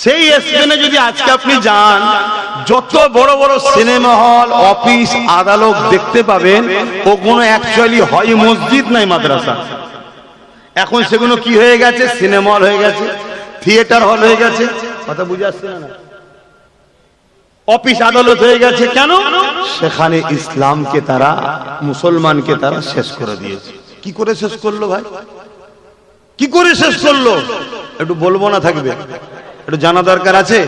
সেই স্পেনে যদি আজকে আপনি যান, যত বড় বড় সিনেমা হল, অফিস, আদালত দেখতে পাবেন, ওগুলো অ্যাকচুয়ালি হয় মসজিদ নাই মাদ্রাসা। এখন সেগুলো কি হয়ে গেছে? সিনেমা হল হয়ে গেছে, থিয়েটার হল হয়ে গেছে। কথা বুঝে আসছে না? অফিস আদালত হয়ে গেছে। কেন? সেখানে ইসলামকে তারা, মুসলমানকে তারা শেষ করে দিয়েছে। কি করে শেষ করলো ভাই? কি করে শেষ করলো? একটু বলবো না থাকবে? একটু জানা দরকার আছে।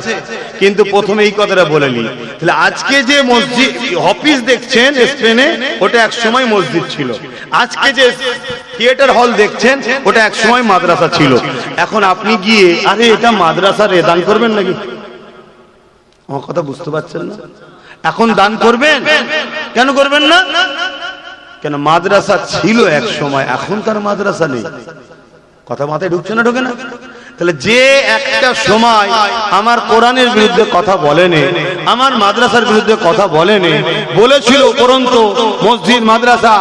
কিন্তু প্রথমে এই কথাটা বলে নি। তাহলে আজকে যে মসজিদ, অফিস দেখছেন স্পেনে, ওটা এক সময় মসজিদ ছিল। আজকে যে থিয়েটার হল দেখছেন, ওটা এক সময় মাদ্রাসা ছিল। এখন আপনি গিয়ে আরে এটা মাদ্রাসা রে, দান করবেন নাকি? আমার কথা বুঝতে পারছেন না? এখন দান করবেন? কেন করবেন না? কেন? মাদ্রাসা ছিল এক সময়, এখন তার মাদ্রাসা নেই। কথা মাথায় ঢুকছে না? ঢোকে না? তাহলে যে একটা সময় আমার কোরআনের বিরুদ্ধে কথা বলেনি, আমার মাদ্রাসার বিরুদ্ধে কথা বলেনি, বলেছিল উপরন্তু মসজিদ মাদ্রাসা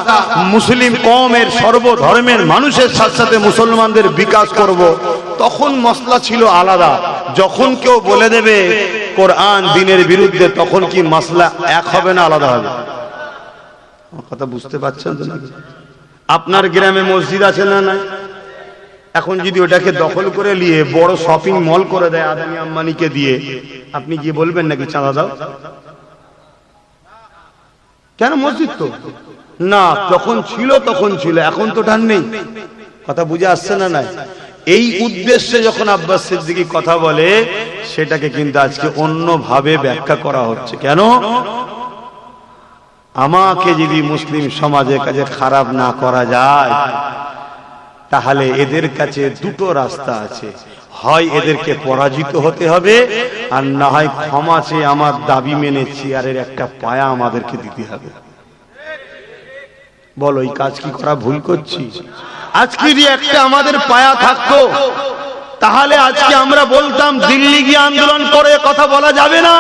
মুসলিম কওমের সর্বধর্মের মানুষের সাথে সাথে মুসলমানদের বিকাশ করব। তখন মসলা ছিল আলাদা। যখন কেউ বলে দেবে কোরআন দ্বীনের বিরুদ্ধে, তখন কি মসলা এক হবে না আলাদা হবে? কথা বুঝতে পারছেন তো নাকি? আপনার গ্রামে মসজিদ আছে না নাই? এখন যদি ওটাকে দখল করে নিয়ে বড় শপিং মল করে দেয় আদানি আম্বানিকে দিয়ে, আপনি গিয়ে বলবেন নাকি চাঁদা দাও? কেন? মসজিদ তো না, তখন ছিল, তখন ছিল, এখন তো টান নেই। কথা বুঝে আসছে না নাই? এই উদ্দেশ্যে যখন আব্বাস সিদ্দিকী কথা বলে, সেটাকে কিন্তু আজকে অন্যভাবে ব্যাখ্যা করা হচ্ছে। কেন? আমাকে যদি মুসলিম সমাজের কাছে খারাপ না করা যায়, তাহলে এদের কাছে দুটো রাস্তা আছে, হয় এদেরকে পরাজিত হতে হবে, আর না হয় ক্ষমা চেয়ে আমার দাবি মেনে চেয়ারের একটা পায়া আমাদেরকে দিতে হবে। বলো, এই কাজ কি করা ভুল করছি? আজকে যদি একটা আমাদের পায়া থাকতো, তাহলে আজকে আমরা বলতাম দিল্লি গিয়ে আন্দোলন করে কথা বলা যাবে না।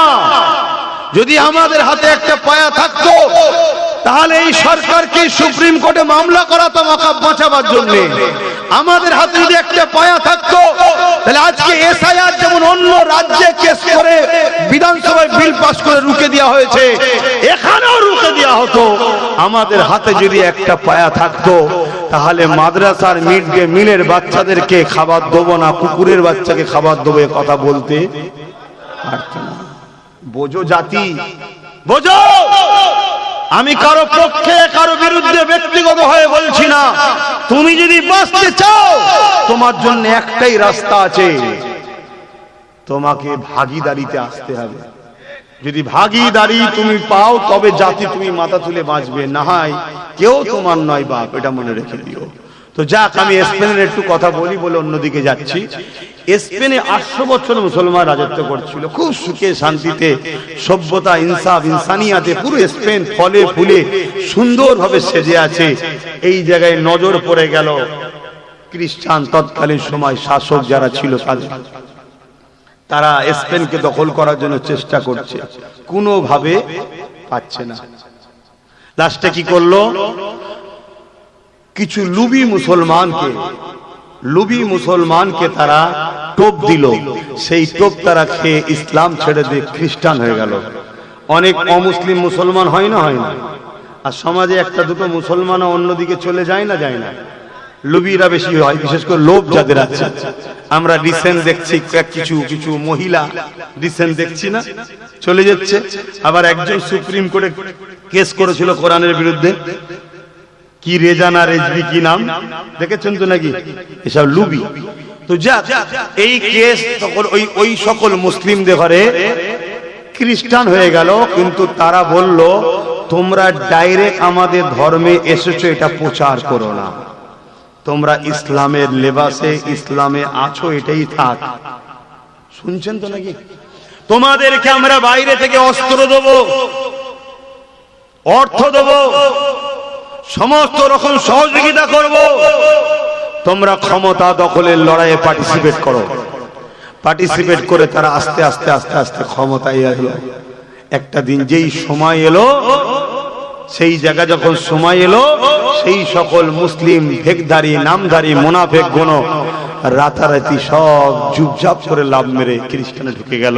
যদি আমাদের হাতে একটা পায়া থাকতো, তাহলে এই সরকারকে সুপ্রিম কোর্টে মামলা করাতাম ওয়াকফ বাঁচাবার জন্য। আমাদের হাতে যদি একটা পায়া থাকতো, তাহলে আজকে এসআইআর যেমন অন্য রাজ্যে কেস করে বিধানসভায় বিল পাস করে রুখে দেওয়া হয়েছে, এখানেও রুখে দেওয়া হতো। আমাদের হাতে যদি একটা পায়া থাকতো, তাহলে মাদ্রাসার মিড ডে মিলের বাচ্চাদেরকে খাবার দেবো না, কুকুরের বাচ্চাকে খাবার দেবো, এ কথা বলতে পারতো না। বোঝো জাতি, বোঝো। আমি কারো পক্ষে কারো বিরুদ্ধে ব্যক্তিগত হয়ে বলছি না। তুমি যদি বাঁচতে চাও, তোমার জন্য একটাই রাস্তা আছে, তোমাকে ভাগীদারিতে আসতে হবে। যদি ভাগীদারি তুমি পাও, তবে জাতি তুমি মাথা তুলে বাঁচবে, না হয় কেউ তোমার নয় বাপ, এটা মনে রেখে দিও। তো যাক, আমি স্পেনের একটু কথা বলি বলে অন্যদিকে যাচ্ছি। স্পেনে 800 বছর মুসলমান রাজত্ব করছিল, খুব সুখে শান্তিতে, সভ্যতা, ইনসাফ, ইনসানিয়াতে পুরো স্পেন ফলে ফুলে সুন্দরভাবে সেজে আছে। এই জায়গায় নজর পড়ে গেল খ্রিস্টান তৎকালীন সময় শাসক যারা ছিল তাদের। তারা স্পেনকে দখল করার জন্য চেষ্টা করছে, কোনোভাবে পাচ্ছে না। লাস্টে কি করলো? কিছু লুবি মুসলমানকে তারা টোপ দিল। সেই টোপ তারা খেয়ে ইসলাম ছেড়ে দিয়ে খ্রিস্টান হয়ে গেল। অনেক অমুসলিম মুসলমান হয় না? আর সমাজে একটা দুটো মুসলমানও অন্যদিকে চলে যায় না? লুবিরা বেশি হয়, বিশেষ করে লোভ যাদের আছে। আমরা রিসেন্ট দেখছি কিছু মহিলা রিসেন্ট দেখছি না, চলে যাচ্ছে। আবার একজন সুপ্রিম কোর্টে কেস করেছিল কোরআনের বিরুদ্ধে, কি রেজানা রেজবি কি নাম, দেখেছেন তো নাকি? এসব লুবি। তো যাক, এই কেস তখন ওই সকল মুসলিমদের ঘরে খ্রিস্টান হয়ে গেল। কিন্তু তারা বলল, তোমরা ডাইরেক্ট আমাদের ধর্মে এসেছো, এটা প্রচার করো না। তোমরা ইসলামের লেবাসে ইসলামে আছো, এটাই থাক। শুনছেন তো নাকি? তোমাদেরকে আমরা বাইরে থেকে অস্ত্র দেবো, অর্থ দেবো, সমস্ত রকম সহযোগিতা করব, তোমরা ক্ষমতা দখলের লড়াইয়ে পার্টিসিপেট করে তারা আস্তে আস্তে আস্তে আস্তে ক্ষমতায় এলো। একটা দিন যেই সময় এলো, সেই জায়গা যখন সময় এলো, সেই সকল মুসলিম ভেকধারী নামধারী মুনাফেক গুণ রাতারাতি সব চুপচাপ করে লাভ মেরে খ্রিস্টানে ঢুকে গেল।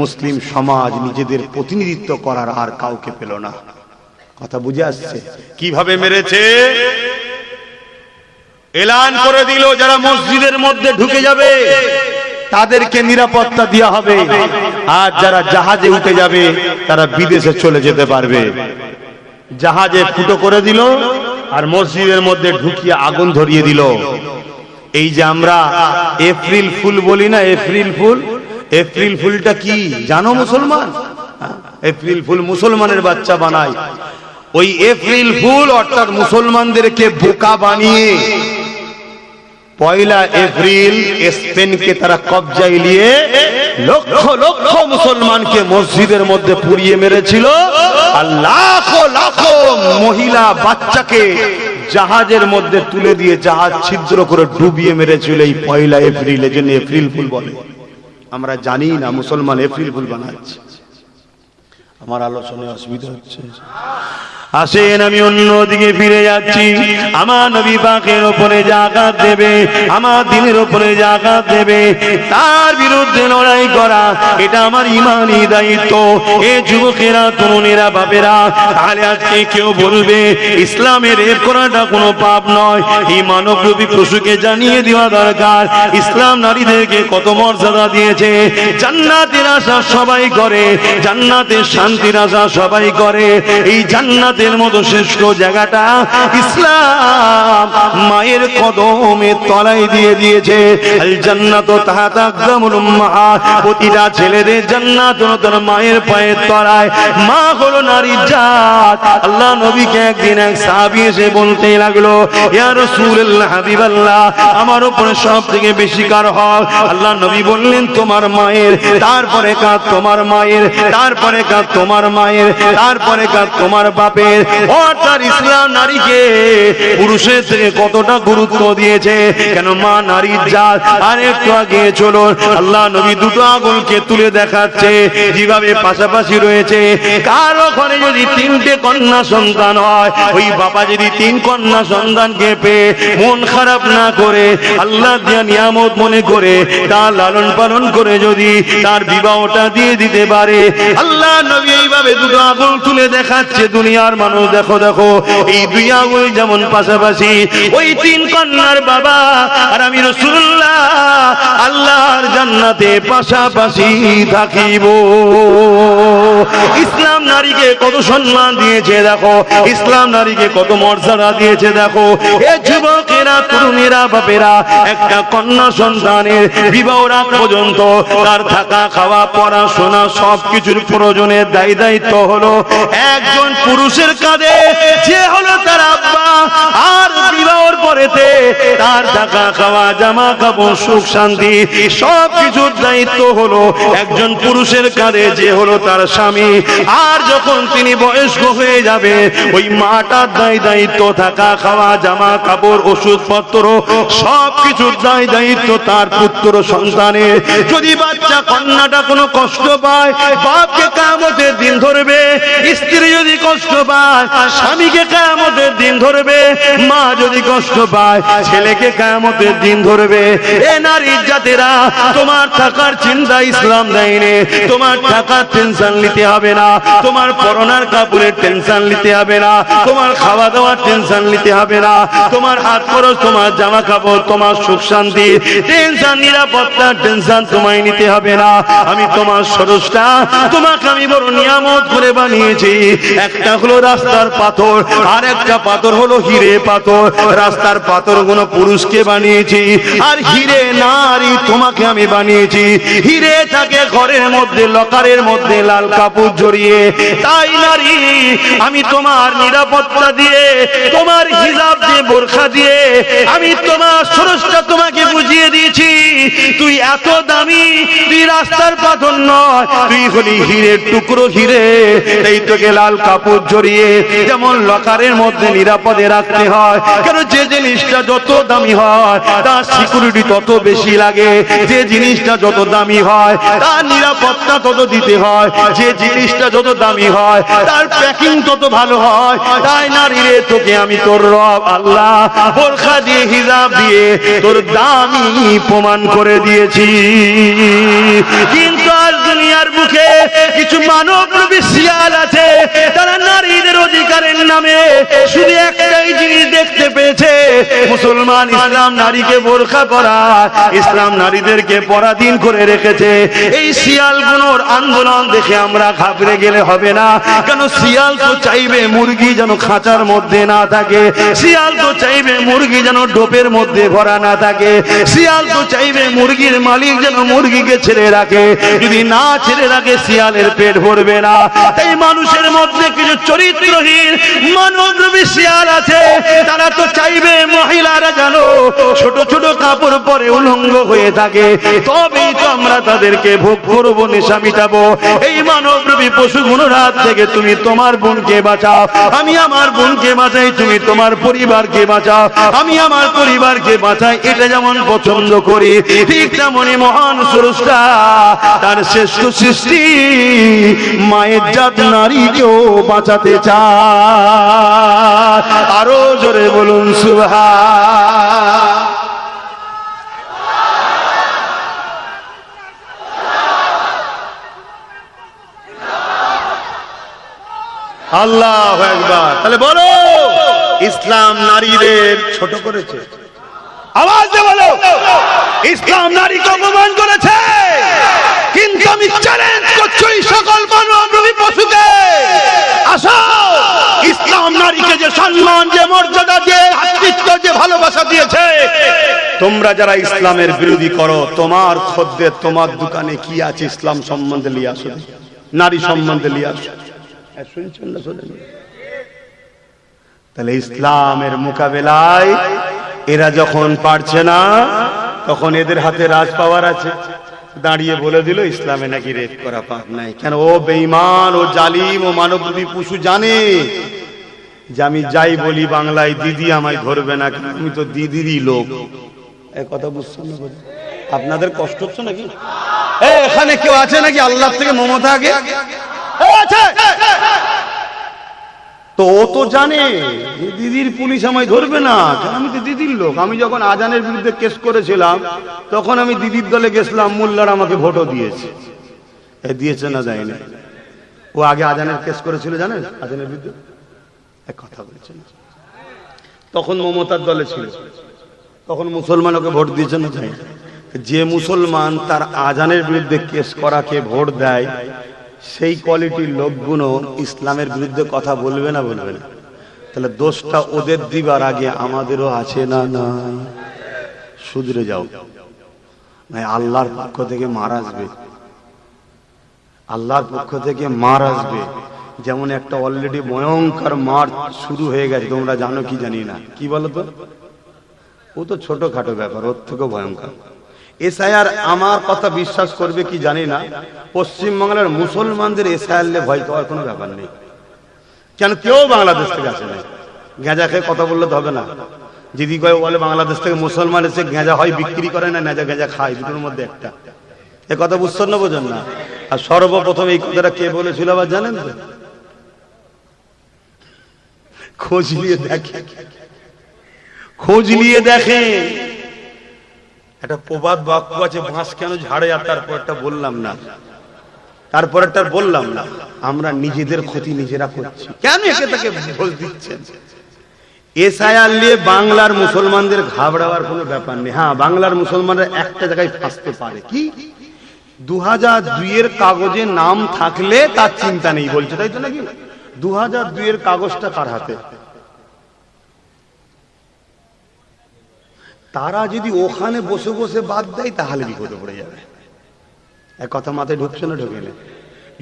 মুসলিম সমাজ নিজেদের প্রতিনিধিত্ব করার আর কাউকে পেল না। কথা বুঝে আসছে? কিভাবে মেরেছে? এলান করে দিল, যারা মসজিদের মধ্যে ঢুকে যাবে তাদেরকে নিরাপত্তা দেওয়া হবে, আর যারা জাহাজে উঠে যাবে তারা বিদেশে চলে যেতে পারবে। জাহাজে ফুটো করে দিল, আর মসজিদের মধ্যে ঢুকিয়ে আগুন ধরিয়ে দিল। এই যে আমরা এপ্রিল ফুল বলি না, এপ্রিল ফুলটা কি জানো মুসলমান? এপ্রিল ফুল মুসলমানের বাচ্চা বানায়। ওই এপ্রিল ফুল অর্থাৎ মুসলমানদেরকে বোকা বানিয়ে 1 এপ্রিল স্পেনকে তারা কবজায় নিয়ে লক্ষ লক্ষ মুসলমানকে মসজিদের মধ্যে পুড়িয়ে মেরেছিল, আর লাখো লাখো মহিলা বাচ্চাকে জাহাজের মধ্যে তুলে দিয়ে জাহাজ ছিদ্র করে ডুবিয়ে মেরেছিল এই 1 এপ্রিল। এজন্য এপ্রিল ফুল বলে। আমরা জানি না মুসলমান এপ্রিল ফুল বানাচ্ছে। আমার আলোচনায় অসুবিধা হচ্ছে? আসেন আমি অন্যদিকে ফিরে যাচ্ছি। আমার নবী পাকের ওপরে যে আঘাত দেবে, আমার দিনের ওপরে যে আঘাত দেবে, তার বিরুদ্ধে লড়াই করা এটা আমার ইমানি দায়িত্ব। এ যুবকেরা, তরুণেরা, বাপেরা, তাহলে আজকে কেউ বলবে ইসলামের রেপ করাটা কোনো পাপ নয়, এই মানবরূপী পশুকে জানিয়ে দেওয়া দরকার ইসলাম নারীদেরকে কত মর্যাদা দিয়েছে। জান্নাতের আশা সবাই করে, জান্নাতের শান্তির আশা সবাই করে, এই জান্নাত মতো শ্রেষ্ঠ জায়গাটা ইসলাম মায়ের কদমের তলায় দিয়ে দিয়েছে। আল জান্নাতু তাহতা আকদামুল উম্মাহাত, প্রতিটা ছেলেদের জান্নাত হলো তার মায়ের পায়ের তলায়। মা হলো নারীর জাত। আল্লাহ নবীকে একদিন এক সাহাবী এসে বলতে লাগলো, ইয়া রাসূলুল্লাহ, হাবিবাল্লাহ, আমার উপরে সবথেকে বেশি কার হক? আল্লাহ নবী বললেন তোমার মায়ের, তারপরে কার তোমার মায়ের, তারপরে কার তোমার মায়ের, তারপরে কার তোমার বাপের। অর্থাৎ ইসলাম নারীকে পুরুষের থেকে কতটা গুরুত্ব দিয়েছে। কেন? মা নারীর জাত। আর একটু আগে চলো, আল্লাহ নবী দুটো আঙুলকে তুলে দেখাচ্ছে যেভাবে পাশাপাশি রয়েছে। কারো ঘরে যদি তিনটে কন্যা সন্তান হয়, ওই বাবা যদি তিন কন্যা সন্তানকে পেয়ে মন খারাপ না করে, আল্লাহ দিয়া নিয়ামত মনে করে তার লালন পালন করে যদি তার বিবাহটা দিয়ে দিতে পারে, আল্লাহ নবী এইভাবে দুটো আঙুল তুলে দেখাচ্ছে দুনিয়ার মানুষ, দেখো দেখো এই দুই আঙুল যেমন পাশাপাশি, ওই তিন কন্যার বাবা আর আমি রাসূলুল্লাহ আল্লাহর জান্নাতে পাশাপাশি থাকিব। ইসলাম নারীকে কত সম্মান দিয়েছে দেখো, ইসলাম নারীকে কত মর্যাদা দিয়েছে দেখো। এ যুবকেরা, তরুণেরা, বাপেরা, একটা কন্যা সন্তানের বিবাহের আগ পর্যন্ত তার থাকা, খাওয়া, পড়াশোনা সবকিছুর প্রয়োজনের দায়িত্ব হলো একজন পুরুষের কাঁধে, যে হলো তার আব্বা। আর বিবাহের পরেতে তার থাকা, খাওয়া, জামা কাপড়, সুখ শান্তি সবকিছুর দায়িত্ব হলো একজন পুরুষের কাঁধে, যে হলো তার স্বামী। আর যখন তিনি বয়স্ক হয়ে যাবে, ওই মাটার দায়িত্ব থাকা, খাওয়া, জামা কাপড়, ওষুধপত্র সবকিছুর দায়িত্ব তার পুত্র সন্তানের। যদি বাচ্চা কন্যাটা কোনো কষ্ট পায়, বাপকে কিয়ামতের দিন ধরবে। স্ত্রী যদি কষ্ট পায়, স্বামীকে কিয়ামতের দিন ধরবে। মা যদি কষ্ট পায়, ছেলেকে কিয়ামতের দিন ধরবে। এ নারীর জাতেরা, তোমার থাকার চিন্তা ইসলাম দেয়নি, তোমার থাকার টেনশন নিতে হবে না, তোমার পরনার কাপড়ের টেনশন নিতে হবে না, তোমার খাওয়া দাওয়ার টেনশন নিতে হবে না, তোমার হাত খরচ, তোমার জামা কাপড়, তোমার সুখ শান্তি টেনশন, নিরাপত্তার টেনশন তোমায় নিতে হবে না। আমি তোমার স্রষ্টা, তোমাকে আমি বড় নিয়ামত করে বানিয়েছি। একটা হলো রাস্তার পাথর, আর একটা পাথর হলো হিরে পাথর। রাস্তার পাথর গুলো পুরুষকে বানিয়েছি, আর হিরে নারী তোমাকে আমি বানিয়েছি। হিরে থাকে ঘরের মধ্যে, লকারের মধ্যে লাল কাপড় জড়িয়ে। তাই নারী, আমি তোমার নিরাপত্তা দিয়ে, তোমার হিজাব দিয়ে, বোরখা দিয়ে আমি তোমার স্রষ্টা তোমাকে বুঝিয়ে দিয়েছি। তুই এত দামি, তুই রাস্তার পাথর নয়, তুই হলি হীরের টুকরো হিরে। এই তোকে লাল কাপড় জড়িয়ে যেমন লকারের মধ্যে নিরাপদে রাখতে হয়। কেন? যে জিনিসটা যত দামি হয় তার সিকিউরিটি তত বেশি লাগে, যে জিনিসটা যত দামি হয় তার নিরাপত্তা তত দিতে হয়, যে জিনিসটা যত দামি হয় তার প্যাকিং তত ভালো হয়। তাই নারী রে, তোকে আমি তোর রব আল্লাহ বোরখা দিয়ে, হিজাব দিয়ে তোর দামি প্রমাণ করে দিয়েছি। কিন্তু আজ দুনিয়ার মুখে কিছু মানবরূপী শিয়াল আছে, তারা নারীদের অধিকারের নামে শুধু একটাই জিনিস দেখতে পেয়েছে, মুসলমান ইসলাম নারীকে বোরখা পরা, ইসলাম নারীদেরকে পরাধীন করে রেখেছে। এই শিয়ালগুলোর আন্দোলন দেখে আমরা ঘাবড়ে গেলে হবে না। কেন? শিয়াল তো চাইবে মুরগি যেন খাঁচার মধ্যে না থাকে, শিয়াল তো চাইবে মুরগি যেন ডোপের মধ্যে ভরা না থাকে, শিয়াল তো চাইবে মুরগির মালিক যেন মুরগিকে ছেড়ে রাখে। যদি না ছেড়ে রাখে, শিয়ালের পেট ভরবে না। তাই মানুষের মধ্যে কিছু চরিত্রহীন মানবরূপী শিয়াল আছে, তারা তো চাইবে মহিলারা জানো ছোট ছোট কাপড় পরে উলঙ্গ হয়ে থাকে, তবেই তো আমরা তাদেরকে ভোগ করবো, নেশা মিটাবো। এই মানবরূপী পশুগুলোর হাত থেকে তুমি তোমার বোনকে বাঁচাও, আমি আমার বোনকে বাঁচাই, তুমি তোমার পরিবারকে বাঁচাও, আমি আমার পরিবারকে বাঁচাই। এটা যেমন পছন্দ করি, ঠিক তেমনি মহান স্রষ্টা তার শ্রেষ্ঠ সৃষ্টি মায়ের জাত নারীকেও বাঁচাতে চায়। আরো জোরে বলুন সুবহান। আল্লাহু আকবার। তাহলে বলো, ইসলাম নারীদের ছোট করেছে? আওয়াজ দিয়ে বলো, ইসলাম নারীকে অপমান করেছে? কিন্তু আমি চ্যালেঞ্জ করছি এই সকল মানবরূপী পশুকে, আসো, ইসলাম নারীকে যে সম্মান, যে মর্যাদা, যে ভ্রাতৃত্ব, যে ভালোবাসা দিয়েছে, তোমরা যারা ইসলামের বিরোধী করো, তোমার খদ্দের তোমার দোকানে কি আছে ইসলাম সম্বন্ধে নিয়ে আসো, নারী সম্বন্ধে নিয়ে আসো। শুনছেন না? শোনেন? তাহলে ইসলামের মোকাবেলায় এরা যখন পারছে না, তখন এদের হাতে রাজ পাওয়ার আছে, দাঁড়িয়ে বলে দিল ইসলামে নাকি রেপ করা পাপ নাই। কেন? ও বেঈমান, ও জালিম, ও মানবরূপী পশু জানে যে আমি যাই বলি বাংলায় দিদি আমায় ধরবে না, আমি তো দিদিরই লোক। এই কথা বুঝছেন না? আপনাদের কষ্ট হচ্ছে নাকি? এখানে কেউ আছে নাকি আল্লাহ থেকে মমতা আগে? তো ও তো জানে দিদির পুলিশ আমায় ধরবে না, আমি তো দিদির লোক। আমি যখন আজানের বিরুদ্ধে কেস করেছিলাম তখন আমি দিদির দলে গেছিলাম, মোল্লার আমাকে ভোটও দিয়েছে। দিয়েছে না দেয়নি? ও আগে আজানের কেস করেছিল, জানেন? আজানের বিরুদ্ধে এক কথা বলেছেন, তখন মমতার দলে ছিল, তখন মুসলমান ওকে ভোট দিয়েছে না দেয়? যে মুসলমান তার আজানের বিরুদ্ধে কেস করাকে ভোট দেয়, সেই কোয়ালিটির লোকগুলো ইসলামের বিরুদ্ধে কথা বলবে না? বলবে না? তাহলে দোষটা ওদের দিবার আগে আমাদেরও আছে না? না, শুধরে যাও, না আল্লাহর পক্ষ থেকে মার আসবে, আল্লাহর পক্ষ থেকে মার আসবে। যেমন একটা অলরেডি ভয়ঙ্কর মার শুরু হয়ে গেছে, তোমরা জানো কি জানি না, কি বলো তো? ও তো ছোটখাটো ব্যাপার, ওর থেকেও ভয়ঙ্কর। এসআইআর, আমার কথা বিশ্বাস করবে কি জানি না, পশ্চিমবাংলার মুসলমানদের এসআইআর ভয় পাওয়ার কোনো ব্যাপার নেই। কেন? কেউ বাংলাদেশ থেকে আসে না। গেঁজা খেয়ে কথা বললে তো হবে না। যদি কেউ বলে বাংলাদেশ থেকে মুসলমান এসে গেঁজা হয় বিক্রি করে না, নেজা গেঁজা খায়, দুটোর মধ্যে একটা। এ কথা বুঝছেন না? বোঝেন না? আর সর্বপ্রথম এই কথাটা কে বলেছিল আবার জানেন তো? খোঁজ নিয়ে দেখে, খোঁজ নিয়ে দেখে। একটা প্রবাদ বাক্য আছে, বাঁশ কেন ঝাড়ে, আর তারপরটা বললাম না, তারপরটা বললাম না। আমরা নিজেদের ক্ষতি নিজেরা করছি। কেন একে তাকে ভোজ দিচ্ছেন? এসআইআর নিয়ে বাংলার মুসলমানদের ঘাবড়াবার কোনো ব্যাপার নেই। হ্যাঁ, বাংলার মুসলমানরা একটা জায়গায় ফাঁসতে পারে, কি 2002 কাগজে নাম থাকলে তার চিন্তা নেই বলছে, তাই তো নাকি? 2002 কাগজটা কার হাতে? তারা যদি ওখানে বসে বসে বাদ দেয় তাহলে বিপদে পড়ে যাবে। এক কথা মাথায় ঢুকছে না? ঢুকে না?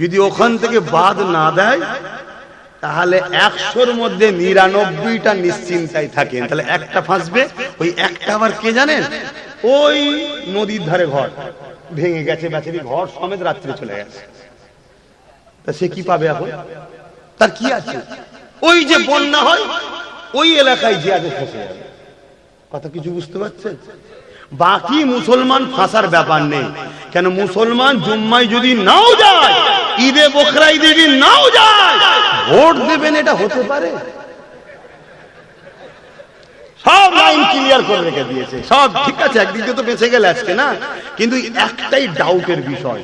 যদি ওখান থেকে বাদ না দেয় তাহলে 100-র মধ্যে 99টা নিশ্চিন্তায় থাকেন, তাহলে একটা ফাঁসবে। ওই একটা আবার কে জানেন? ওই নদীর ধারে ঘর ভেঙে গেছে, বেচারি ঘর সমেত রাত্রে চলে গেছে, তা সে কি পাবে এখন? তার কি আছে? ওই যে বন্যা হয় ওই এলাকায় যে আগে ফেসে যাবে। কথা কিছু বুঝতে পারছেন? বাকি মুসলমান ফাঁসার ব্যাপার নেই। কেন? মুসলমান জুম্মায় যদি নাও যায়, ঈদে বকরা ঈদে যদি নাও যায়, ভোট দেবেন এটা হতে পারে? সব লাইন ক্লিয়ার করে রেখে দিয়েছে, সব ঠিক আছে। একদিকে তো বেঁচে গেলে আজকে না, কিন্তু একটাই ডাউটের বিষয়,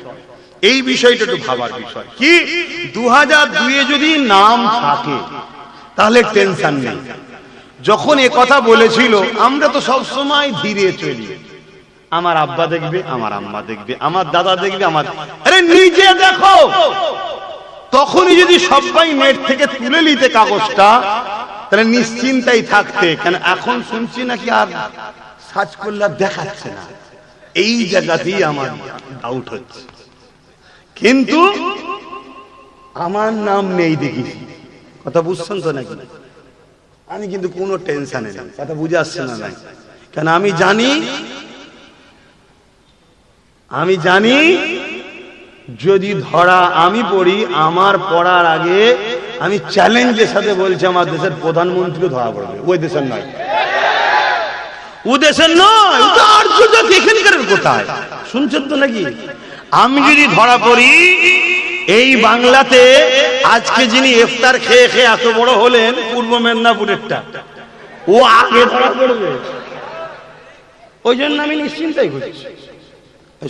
এই বিষয়টা একটু ভাবার বিষয়। কি 2002 যদি নাম থাকে তাহলে টেনশন নেই। যখন এ কথা বলেছিল আমরা তো সব সময় ধীরে চলি, আমার আব্বা দেখবে, আমার আম্মা দেখবে, আমার দাদা দেখবে, আমার, আরে নিজে দেখো। তখনই যদি সবাই নেট থেকে তুলে নিতে কাগজটা, তাহলে নিশ্চিন্তাই থাকতে। কেন এখন শুনছি নাকি আর সার্চ করলে দেখাচ্ছে না, এই জায়গাতেই আমার ডাউট হচ্ছে। কিন্তু আমার নাম নেই দেখি, কথা বুঝছেন তো নাকি? আমি কিন্তু কোনো টেনশনে নেই, কথা বুঝে আসছে না? নাই, কেন আমি জানি যদি ধরা আমি পড়ি, আমার পড়ার আগে আমি চ্যালেঞ্জের সাথে বলছি আমার দেশের প্রধানমন্ত্রীও ধরা পড়বে। ওই দেশের নয়, ও দেশের নয়, এখানকার কোথায় শুনছেন তো নাকি? আমি যদি ধরা পড়ি এই বাংলাতে, আজকে যিনি ইফতার খেয়ে খেয়ে এত বড় হলেন পূর্ব মেদিনীপুরেরটা, ও আগে ধরা পড়বে। ওই জন্য আমি নিশ্চিন্তাই করছি।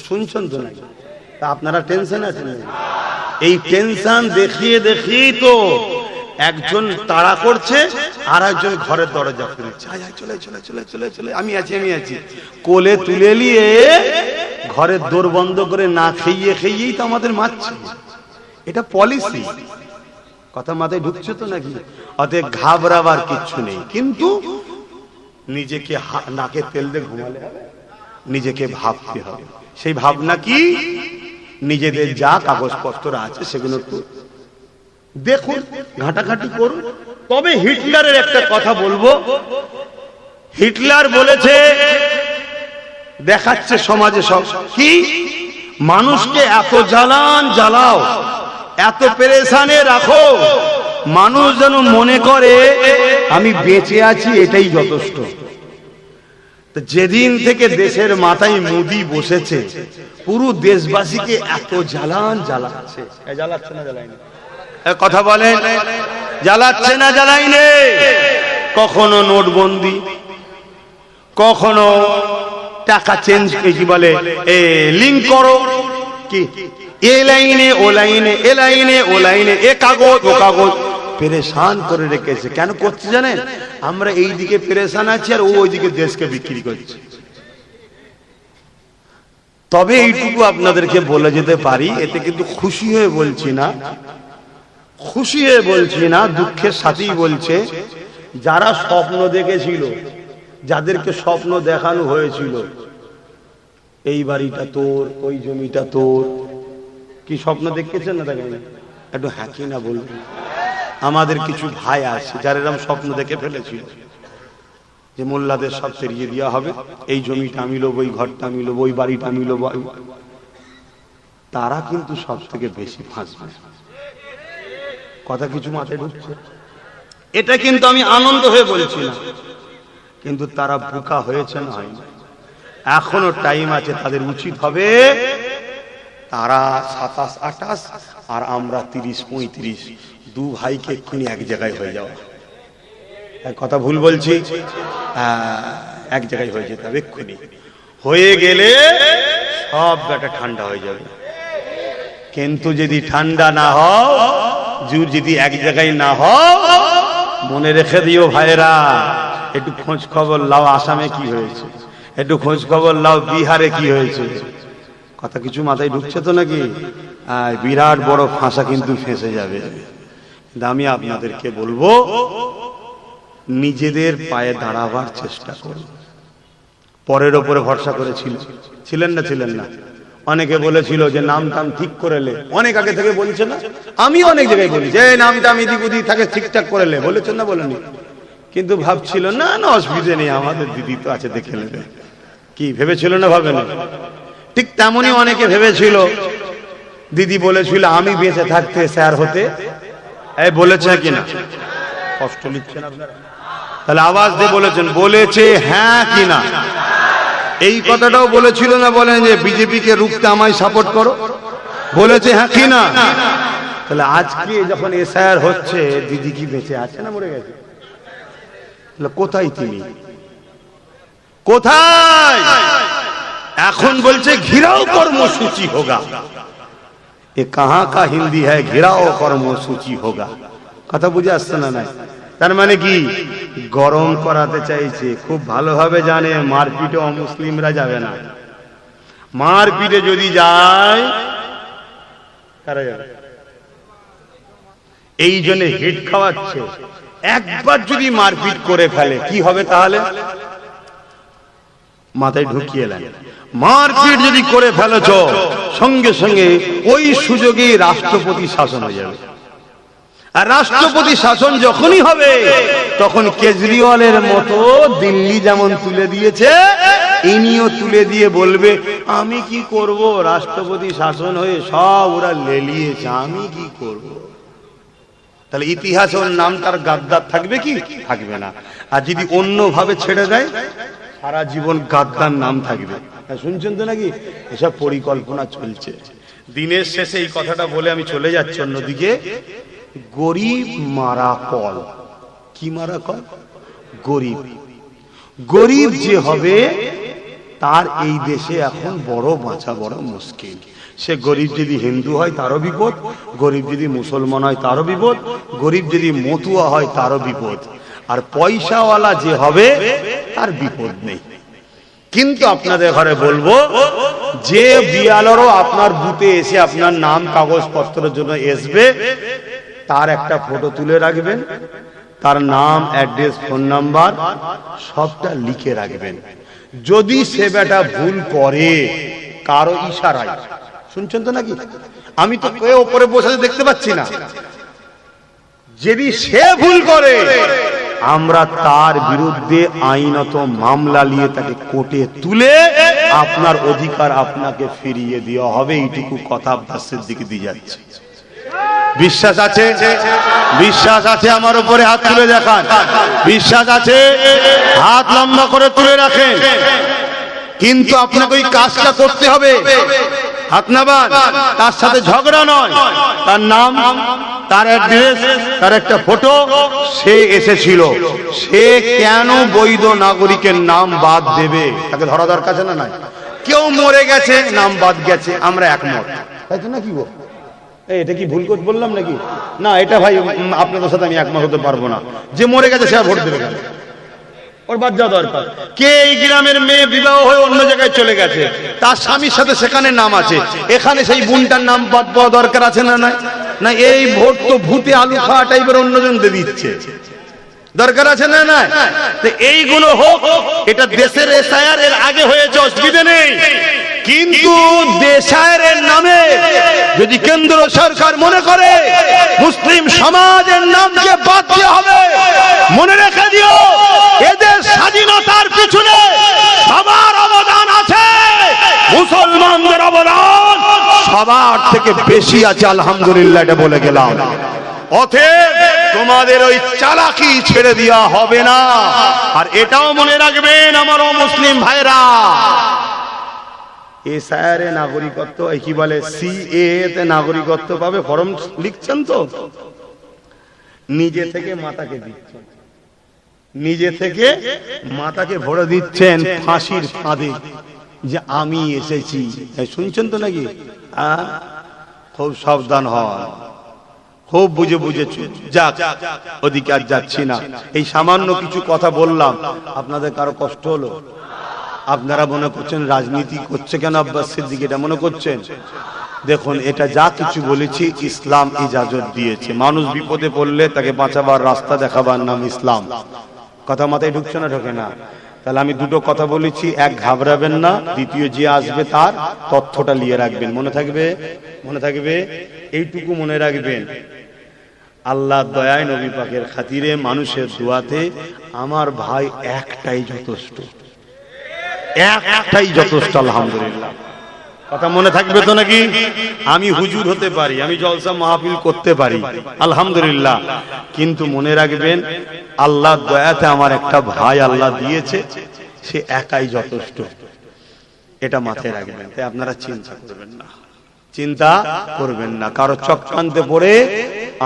শুনছেন তো নাকি? আপনারা টেনশন আছেন? এই টেনশন দেখিয়ে দেখিয়েই তো একজন তাড়া করছে আর একজন ঘরের দরজা খুলছে, চলে চলে চলে চলে চলে, আমি আছি কোলে তুলে নিয়ে ঘরের দোর বন্ধ করে না খেয়েই তো আমাদের মারছে। এটা পলিসি, কথা মাথায় ঢুকছে তো নাকি? অতএব ঘাবড়াবার কিচ্ছু নেই, কিন্তু নিজেকে নাকে তেল দিয়ে ঘুমালে হবে, নিজেকে ভাবতে হবে। সেই ভাবনা কি? নিজেদের যা কাগজপত্র আছে সেগুলো একটু দেখুন, ঘাটাঘাটি করুন। তবে হিটলারের একটা কথা বলবো, হিটলার বলেছে, দেখাচ্ছে সমাজে সব কি, মানুষকে এত জ্বালাও, এত পেরেশানে রাখো, মানুষ যেন মনে করে আমি বেঁচে আছি, এটাই যথেষ্ট। যেদিন থেকে দেশের মাথায় মোদি বসেছে, পুরো দেশবাসীকে এত জ্বালাচ্ছে, জ্বালাচ্ছে না জ্বালায়নি? কথা বলেন, জ্বালাচ্ছে না জ্বালাইনি? কখনো নোটবন্দি, কখনো টাকা চেঞ্জ, কি বলে লিঙ্ক করো, কি এ লাইনে ও লাইনে, এ লাইনে ও লাইনে, এ কাগজ ও কাগজ, পেরেশান করে রেখেছে। কেন করছে জানেন? আমরা এই দিকে পেরেশান আছি আর ও ওইদিকে দেশকে বিক্রি করছে। তবে এইটুকু আপনাদেরকে বলে যেতে পারি, এতে কিন্তু খুশি হয়ে বলছি না, দুঃখের সাথেই বলছে, যারা স্বপ্ন দেখেছিল, যাদেরকে স্বপ্ন দেখানো হয়েছিল, এই বাড়িটা তোর, ওই জমিটা তোর, কি স্বপ্ন দেখেছেন না? দেখেন একটু হাঁকি না বলবেন। আমাদের কিছু ভাই আছে যারা এরকম স্বপ্ন দেখে ফেলেছিল যে মোল্লাদের সব ফিরিয়ে দেওয়া হবে, এই জমিটা আমি লোব, ওই ঘরটা আমি লোব, ওই বাড়িটা আমি লোব। তারা কিন্তু সব থেকে বেশি ফাঁসবে। কথা কিছু মাথায় ঢুকছে? এটা কিন্তু আমি আনন্দ হয়ে বলছি না, কিন্তু তারা বোকা হয়েছে না হয়নি? এখনো টাইম আছে, তাদের উচিত হবে তারা 27, 28 আর আমরা 30, 35, দু ভাইকে এক্ষুনি এক জায়গায় হয়ে যাওয়া। কথা ভুল বলছি? এক জায়গায় হয়ে যেতে হবে এক্ষুনি। হয়ে গেলে সব ব্যাটা ঠান্ডা হয়ে যাবে। কিন্তু যদি ঠান্ডা না হও, যদি এক জায়গায় না হও, মনে রেখে দিও ভাইরা, একটু খোঁজ খবর লাও আসামে কি হয়েছে, একটু খোঁজ খবর লাও বিহারে কি হয়েছে। কথা কিছু মাথায় ঢুকছে তো নাকি? বিরাট বড় ফাঁসা কিন্তু ফেঁসে যাবে। আমি আপনাদেরকে বলবো, নিজেদের পায়ে দাঁড়াবার চেষ্টা করুন। পরের ওপরে ভরসা ছিলেন না? অনেকে বলেছিল যে নাম টাম ঠিক করে লে, অনেক আগে থেকে বলছে না? আমি অনেক জায়গায় বলি যে নামটা এদিক ওদিক থাকে ঠিকঠাক করে লে, বলেছেন না বলেনি? কিন্তু ভাবছিল না অসুবিধে নেই, আমাদের দিদি তো আছে, দেখে নেবে। কি ভেবেছিল না? ভাবেন? ঠিক তেমনই অনেকে ভেবেছিল, দিদি বলেছিল আমি বেঁচে থাকতে স্যার হতে, বলেছে কিনা? কষ্ট লিখছেন আপনারা? তাহলে আওয়াজ দিয়ে বলেছে হ্যাঁ কিনা? এই কথাটাও বলেছিল না? বলেন যে বিজেপি কে রুখতে আমায় সাপোর্ট করো, বলেছে হ্যাঁ কিনা? তাহলে আজকে যখন এসআইআর হচ্ছে, দিদি কি বেঁচে আছে না মরে গেছে? কোথায় তিনি? কোথায়? এখন বলছে ঘিরাও কর্মসূচি হোগা। এ কাহা কা হিন্দি হ্যায় ঘিরাও কর্মসূচি হোগা? কথা বুঝে আসছে না? নাই তার মানে কি? গরম করাতে চাইছে। খুব ভালোভাবে জানে মারপিটে অমুসলিমরা যাবে না। মারপিটে যদি যায় কারা যাবে? এই জন্য হিট খাওয়াচ্ছে। একবার যদি মারপিট করে ফেলে কি হবে তাহলে? মাথায় ঢুকিয়ে নেন। মারপিট যদি করে ফেলেছ, সঙ্গে সঙ্গে ওই সুযোগে রাষ্ট্রপতি শাসন হয়ে যাবে। আর রাষ্ট্রপতি শাসন যখনই হবে তখন কেজরিওয়ালের মতো দিল্লি যেমন তুলে দিয়েছে ইনিও তুলে দিয়ে বলবে আমি কি করব, রাষ্ট্রপতি শাসন হয়ে সব ওরা লেলিয়েছে, আমি কি করব। তাহলে ইতিহাসে ওর নামটার গাদ্দার থাকবে কি? থাকবে না। আর যদি অন্যভাবে ছেড়ে দেয় সারা জীবন গাদ্দার নাম থাকবে। শুনছেন তো নাকি? এসব পরিকল্পনা চলছে। দিনের শেষে এই কথাটা বলে আমি চলে যাচ্ছি অন্যদিকে। গরিব মারা কল। কি মারা কল? গরিব। গরিব যে হবে তার এই দেশে এখন বড় বাঁচা বড় মুশকিল। সে গরিব যদি হিন্দু হয় তারও বিপদ, গরিব যদি মুসলমান হয় তারও বিপদ, গরিব যদি মতুয়া হয় তারও বিপদ, আর পয়সাওয়ালা যে হবে তার বিপদ নেই। কিন্তু আপনাদের ঘরে বলবো, যে বিয়ালেরও আপনার বুথে এসে আপনার নাম কাগজপত্রের জন্য আসবে, তার একটা ফটো তুলে রাখবেন, তার নাম, অ্যাড্রেস, ফোন নাম্বার সবটা লিখে রাখবেন। যদি সে বেটা ভুল করে কারো ইশারায়, শুনছেন তো নাকি? আমি তো কেউ উপরে বসে দেখতে পাচ্ছি না, যদি সে ভুল করে আমরা তার বিরুদ্ধে আইনত মামলা নিয়ে তাকে কোর্টে তুলে আপনার অধিকার আপনাকে ফিরিয়ে দেওয়া হবে। এইটুকু কথা আব্বাসের দিকে দিয়ে যাচ্ছে। বিশ্বাস আছে? বিশ্বাস আছে? আমার উপরে হাত তুলে দেখান। বিশ্বাস আছে? হাত লম্বা করে তুলে রাখেন। কিন্তু আপনাকে ওই কাজটা করতে হবে। হাত নামান। তার সাথে ঝগড়া নয়, তার নাম, তার অ্যাড্রেস, তার একটা ফটো, সে এসেছিল, সে কেন বৈধ নাগরিকের নাম বাদ দেবে? তাকে ধরা দরকার আছে না? নাই। কেউ মরে গেছে, নাম বাদ গেছে, আমরা একমত, তাই তো নাকি গো? এটা কি ভুল করে বললাম নাকি? না, এটা ভাই আপনাদের সাথে আমি একমত হতে পারবো না। যে মরে গেছে সে আর ভোট দেবে কেন? ওর বাদ যাওয়া দরকার। কে এই গ্রামের মেয়ে বিবাহ হয়ে অন্য জায়গায় চলে গেছে, তার স্বামীর সাথে সেখানে নাম আছে, এখানে সেই বোনটার নাম বাদ পাওয়া দরকার আছে না? নাই না। এই ভোট তো ভূতে আলু খাওয়া টাইপের অন্যজন দিয়ে দিচ্ছে, দরকার আছে না? নাই। তো এইগুলো হোক, এটা দেশের এসআইআর এর আগে হয়েছে, অসুবিধা নেই। কিন্তু দেশায়ের নামে যদি কেন্দ্র সরকার মনে করে মুসলিম সমাজের নামকে বাদ দেওয়া হবে, মনে রেখে দিও এদের স্বাধীনতার পিছনে সবার অবদান আছে, মুসলমানদের অবদান সবার থেকে বেশি আছে, আলহামদুলিল্লাহ। এটা বলে গেলাম। অতএব তোমাদের ওই চালাকি ছেড়ে দেওয়া হবে না। আর এটাও মনে রাখবেন আমার মুসলিম ভাইরা, এসআইআরে নাগরিকত্ব, কি বলে সিএ তে নাগরিকত্ব পাবে, ফর্ম লিখছেন তো, নিজে থেকে মাতাকে দিচ্ছেন, নিজে থেকে মাতাকে ভরে দিচ্ছেন ফাঁসির ফাঁদে যে আমি এসেছি। শুনছেন তো নাকি? খুব সাবধান হন, খুব বুঝে বুঝে। যাক, ওদিকে আর যাচ্ছি না। এই সামান্য কিছু কথা বললাম, আপনাদের কারো কষ্ট হলো? আপনারা মনে করছেন রাজনীতি করছে কেন আব্বাস সিদ্দিক, এটা মনে করছেন? দেখুন, এটা যা কিছু বলেছি ইসলাম ইজাজত দিয়েছে। মানুষ বিপদে পড়লে তাকে বাঁচাবার রাস্তা দেখাবার নাম ইসলাম। কথা মাথায় ঢুকছে না? ঢোকে না? তাহলে আমি দুটো কথা বলেছি, এক ঘাবড়াবেন না, দ্বিতীয় যে আসবে তার তথ্যটা নিয়ে রাখবেন। মনে থাকবে? মনে থাকবে? এইটুকু মনে রাখবেন, আল্লাহ দয়ায় নবী পাকের খাতিরে মানুষের দোয়াতে আমার ভাই একটাই যথেষ্ট, একটাই যথেষ্ট, আলহামদুলিল্লাহ। কথা মনে থাকবে তো নাকি? আমি হুজুর হতে পারি, আমি জলসা মাহফিল করতে পারি, আলহামদুলিল্লাহ, কিন্তু মনে রাখবেন আল্লাহ দয়াতে আমার একটা ভাই আল্লাহ দিয়েছে, সে একাই যথেষ্ট। এটা মাথায় রাখবেন। তাই আপনারা চিন্তা করবেন না, চিন্তা করবেন না, কারো চক্রান্তে পড়ে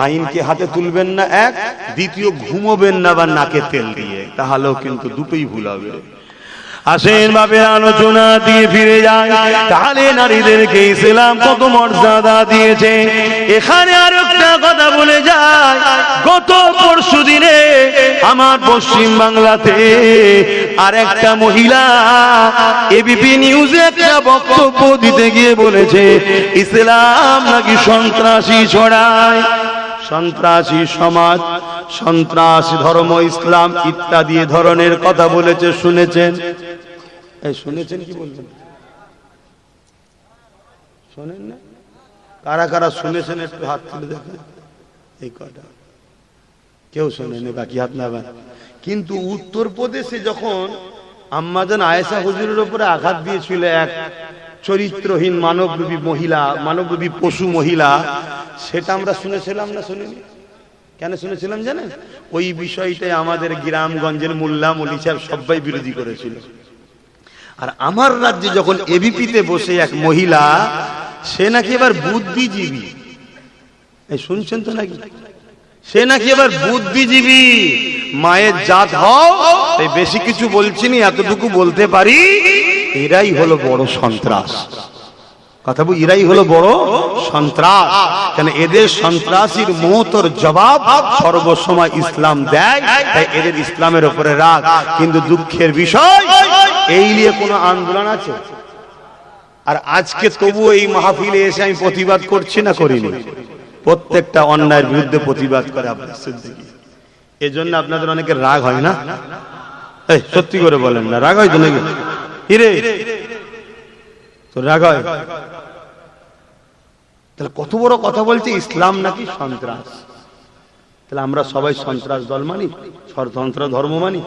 আইনকে হাতে তুলবেন না। এক, দ্বিতীয় ঘুমোবেন না বা নাকে তেল দিয়ে, তাহলেও কিন্তু দুটোই ভুল হবে। আসেন ভাবে আলোচনা দিয়ে ফিরে যায়, তাহলে নারীদেরকে ইসলাম কত মর্যাদা দিয়েছে। এখানে আর একটা কথা বলে যায়, গত পরশু দিনে আমার পশ্চিম বাংলাতে আর একটা মহিলা এবিপি নিউজে একটা বক্তব্য দিতে গিয়ে বলেছে ইসলাম নাকি সন্ত্রাসী ছড়ায়, সন্ত্রাসী সমাজ, সন্ত্রাসী ধর্ম, ইসলাম ইত্যাদি ধরনের কথা বলেছে। শুনেছেন? শুনেছেন কি বলছেন? শোনেন না? কারা কারা শুনেছেন একটু হাত তুলে দেখেন। এই কটা কেউ শোনেনি, বাকি হাত নামান। কিন্তু উত্তরপ্রদেশে যখন আম্মাজান আয়েশা হুজুরের উপরে আঘাত দিয়েছিল এক চরিত্রহীন মানবরূপী মহিলা, মানবরূপী পশু মহিলা, সেটা আমরা শুনেছিলাম না শুনিনি? কেন শুনেছিলাম জানেন? ওই বিষয়টাই আমাদের গ্রামগঞ্জের মোল্লা মলি সাহেব সবাই বিরোধী করেছিল। আর আমার রাজ্যে যখন এবিপিতে বসে এক মহিলা, সে নাকি এবার বুদ্ধিজীবী, এই শুনছেন তো নাকি? সে নাকি এবার বুদ্ধিজীবী, মায়ের জাত হও, তাই বেশি কিছু বলছি না, এতটুকু বলতে পারি, এরাই হলো বড় সন্ত্রাস। কথা বল, এরাই হলো বড় সন্ত্রাস। কেন এদের সন্ত্রাসীর মুহূর্তের জবাব সর্বসময় ইসলাম দেয়, তাই এদের ইসলামের উপরে রাগ। কিন্তু দুঃখের বিষয়, এই নিয়ে কোনো আন্দোলন আছে? আর আজকে তবু এই মাহফিলে এসে আমি প্রতিবাদ করছি না করিনি? প্রত্যেকটা অন্যায়ের বিরুদ্ধে প্রতিবাদ করে আপনার সিদ্দিকী। এজন্য আপনাদের অনেকের রাগ হয় না? এই সত্যি করে বলেন না, রাগ হয় তো নাকি? হিরে তো রাগ হয়? তাহলে কত বড় কথা বলছে, ইসলাম নাকি সন্ত্রাস। তাহলে আমরা সবাই সন্ত্রাস দল মানি, স্বতন্ত্র ধর্ম মানি?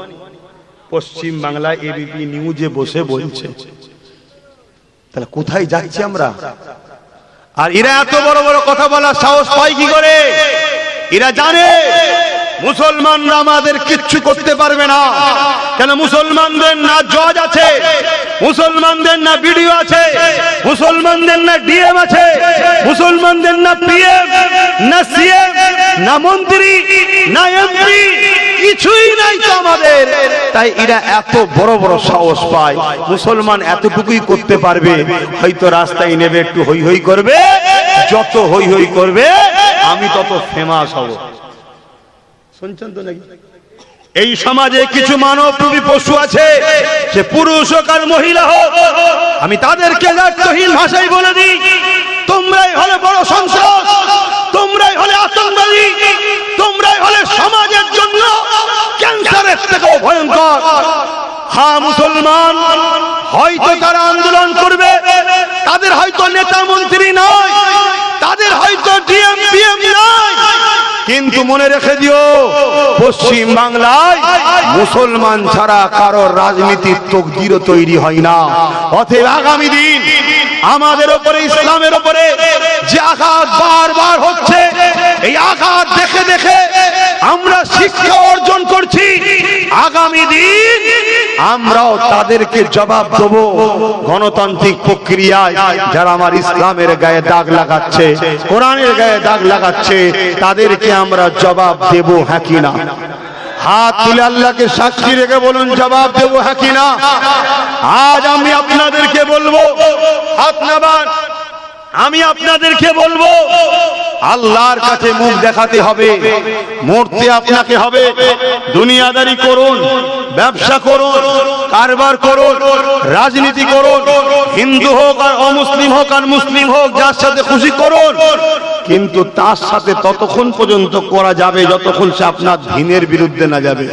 পশ্চিম বাংলা এবিপি নিউজে বসে বলছে, তাহলে কোথায় যাচ্ছি আমরা? আর এরা এত বড় বড় কথা বলার সাহস পায় কি করে? এরা জানে মুসলমানরা আমাদের কিচ্ছু করতে পারবে না। কেন? মুসলমানদের না জজ আছে, মুসলমানদের না বিডিও আছে, মুসলমানদের না ডিএম আছে, মুসলমানদের না পিএম না সিএম না মন্ত্রী না এমপি, কিছুই নাই তো আমাদের। তাই এরা এত বড় বড় সাহস পায়। মুসলমান এতটুকুই করতে পারবে, হয়তো রাস্তায় নেবে একটু হই হই করবে, যত হই হই করবে আমি তত ফেমাস হব। শুনছেন তো নাকি? এই সমাজে কিছু মানবরূপী পশু আছে, সে পুরুষ হোক আর মহিলা হোক, আমি তাদেরকে দায়িত্বহীন ভাষায় বলে দিই, তোমরাই হলে বড় সন্ত্রাস, তোমরাই হলে আতঙ্কবাদী, তোমরাই হলে সমাজের জন্য ক্যান্সারের থেকেও ভয়ঙ্কর। হ্যাঁ, মুসলমান হয়তো তারা আন্দোলন করবে, তাদের হয়তো নেতা মন্ত্রী নয়, তাদের হয়তো ডিএম পিএম নয়, কিন্তু মনে রেখে দিও, পশ্চিম বাংলায় মুসলমান ছাড়া কারোর রাজনীতির তকদিরও তৈরি হয় না। অতএব আগামী দিন আমাদের উপরে, ইসলামের উপরে যে আঘাত বারবার হচ্ছে, এই আঘাত দেখে দেখে আমরা শিক্ষা অর্জন করছি। আগামী দিন আমরাও তাদেরকে জবাব দেব। গণতান্ত্রিক প্রক্রিয়ায় যারা আমার ইসলামের গায়ে দাগ লাগাচ্ছে, কোরআনের গায়ে দাগ লাগাচ্ছে, তাদেরকে আমরা জবাব দেব, হ্যাঁ কি না? হাত তুলে আল্লাহকে সাক্ষী রেখে বলুন, জবাব দেব, হ্যাঁ কি না? আজ আমি আপনাদেরকে বলবো, হাত নামান, আমি আপনাদেরকে বলবো, আল্লাহর কাছে মুখ দেখাতে হবে, মরতে আপনাকে হবে। দুনিয়াদারি করুন, ব্যবসা করুন, কারবার করুন, রাজনীতি করুন, হিন্দু হোক আর অমুসলিম হোক আর মুসলিম হোক, যার সাথে খুশি করুন, কিন্তু তার সাথে ততক্ষণ পর্যন্ত করা যাবে যতক্ষণ সে আপনার দ্বীনের বিরুদ্ধে না যাবে,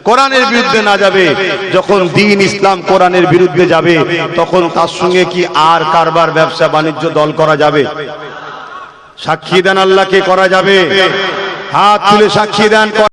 কোরআনের বিরুদ্ধে না যাবে। যখন দ্বীন ইসলাম কোরআনের বিরুদ্ধে যাবে, তখন তার সঙ্গে কি আর কারবার ব্যবসা বাণিজ্য দল করা যাবে? সাক্ষী দেন আল্লাহকে, করা যাবে? হাত তুলে সাক্ষী দেন।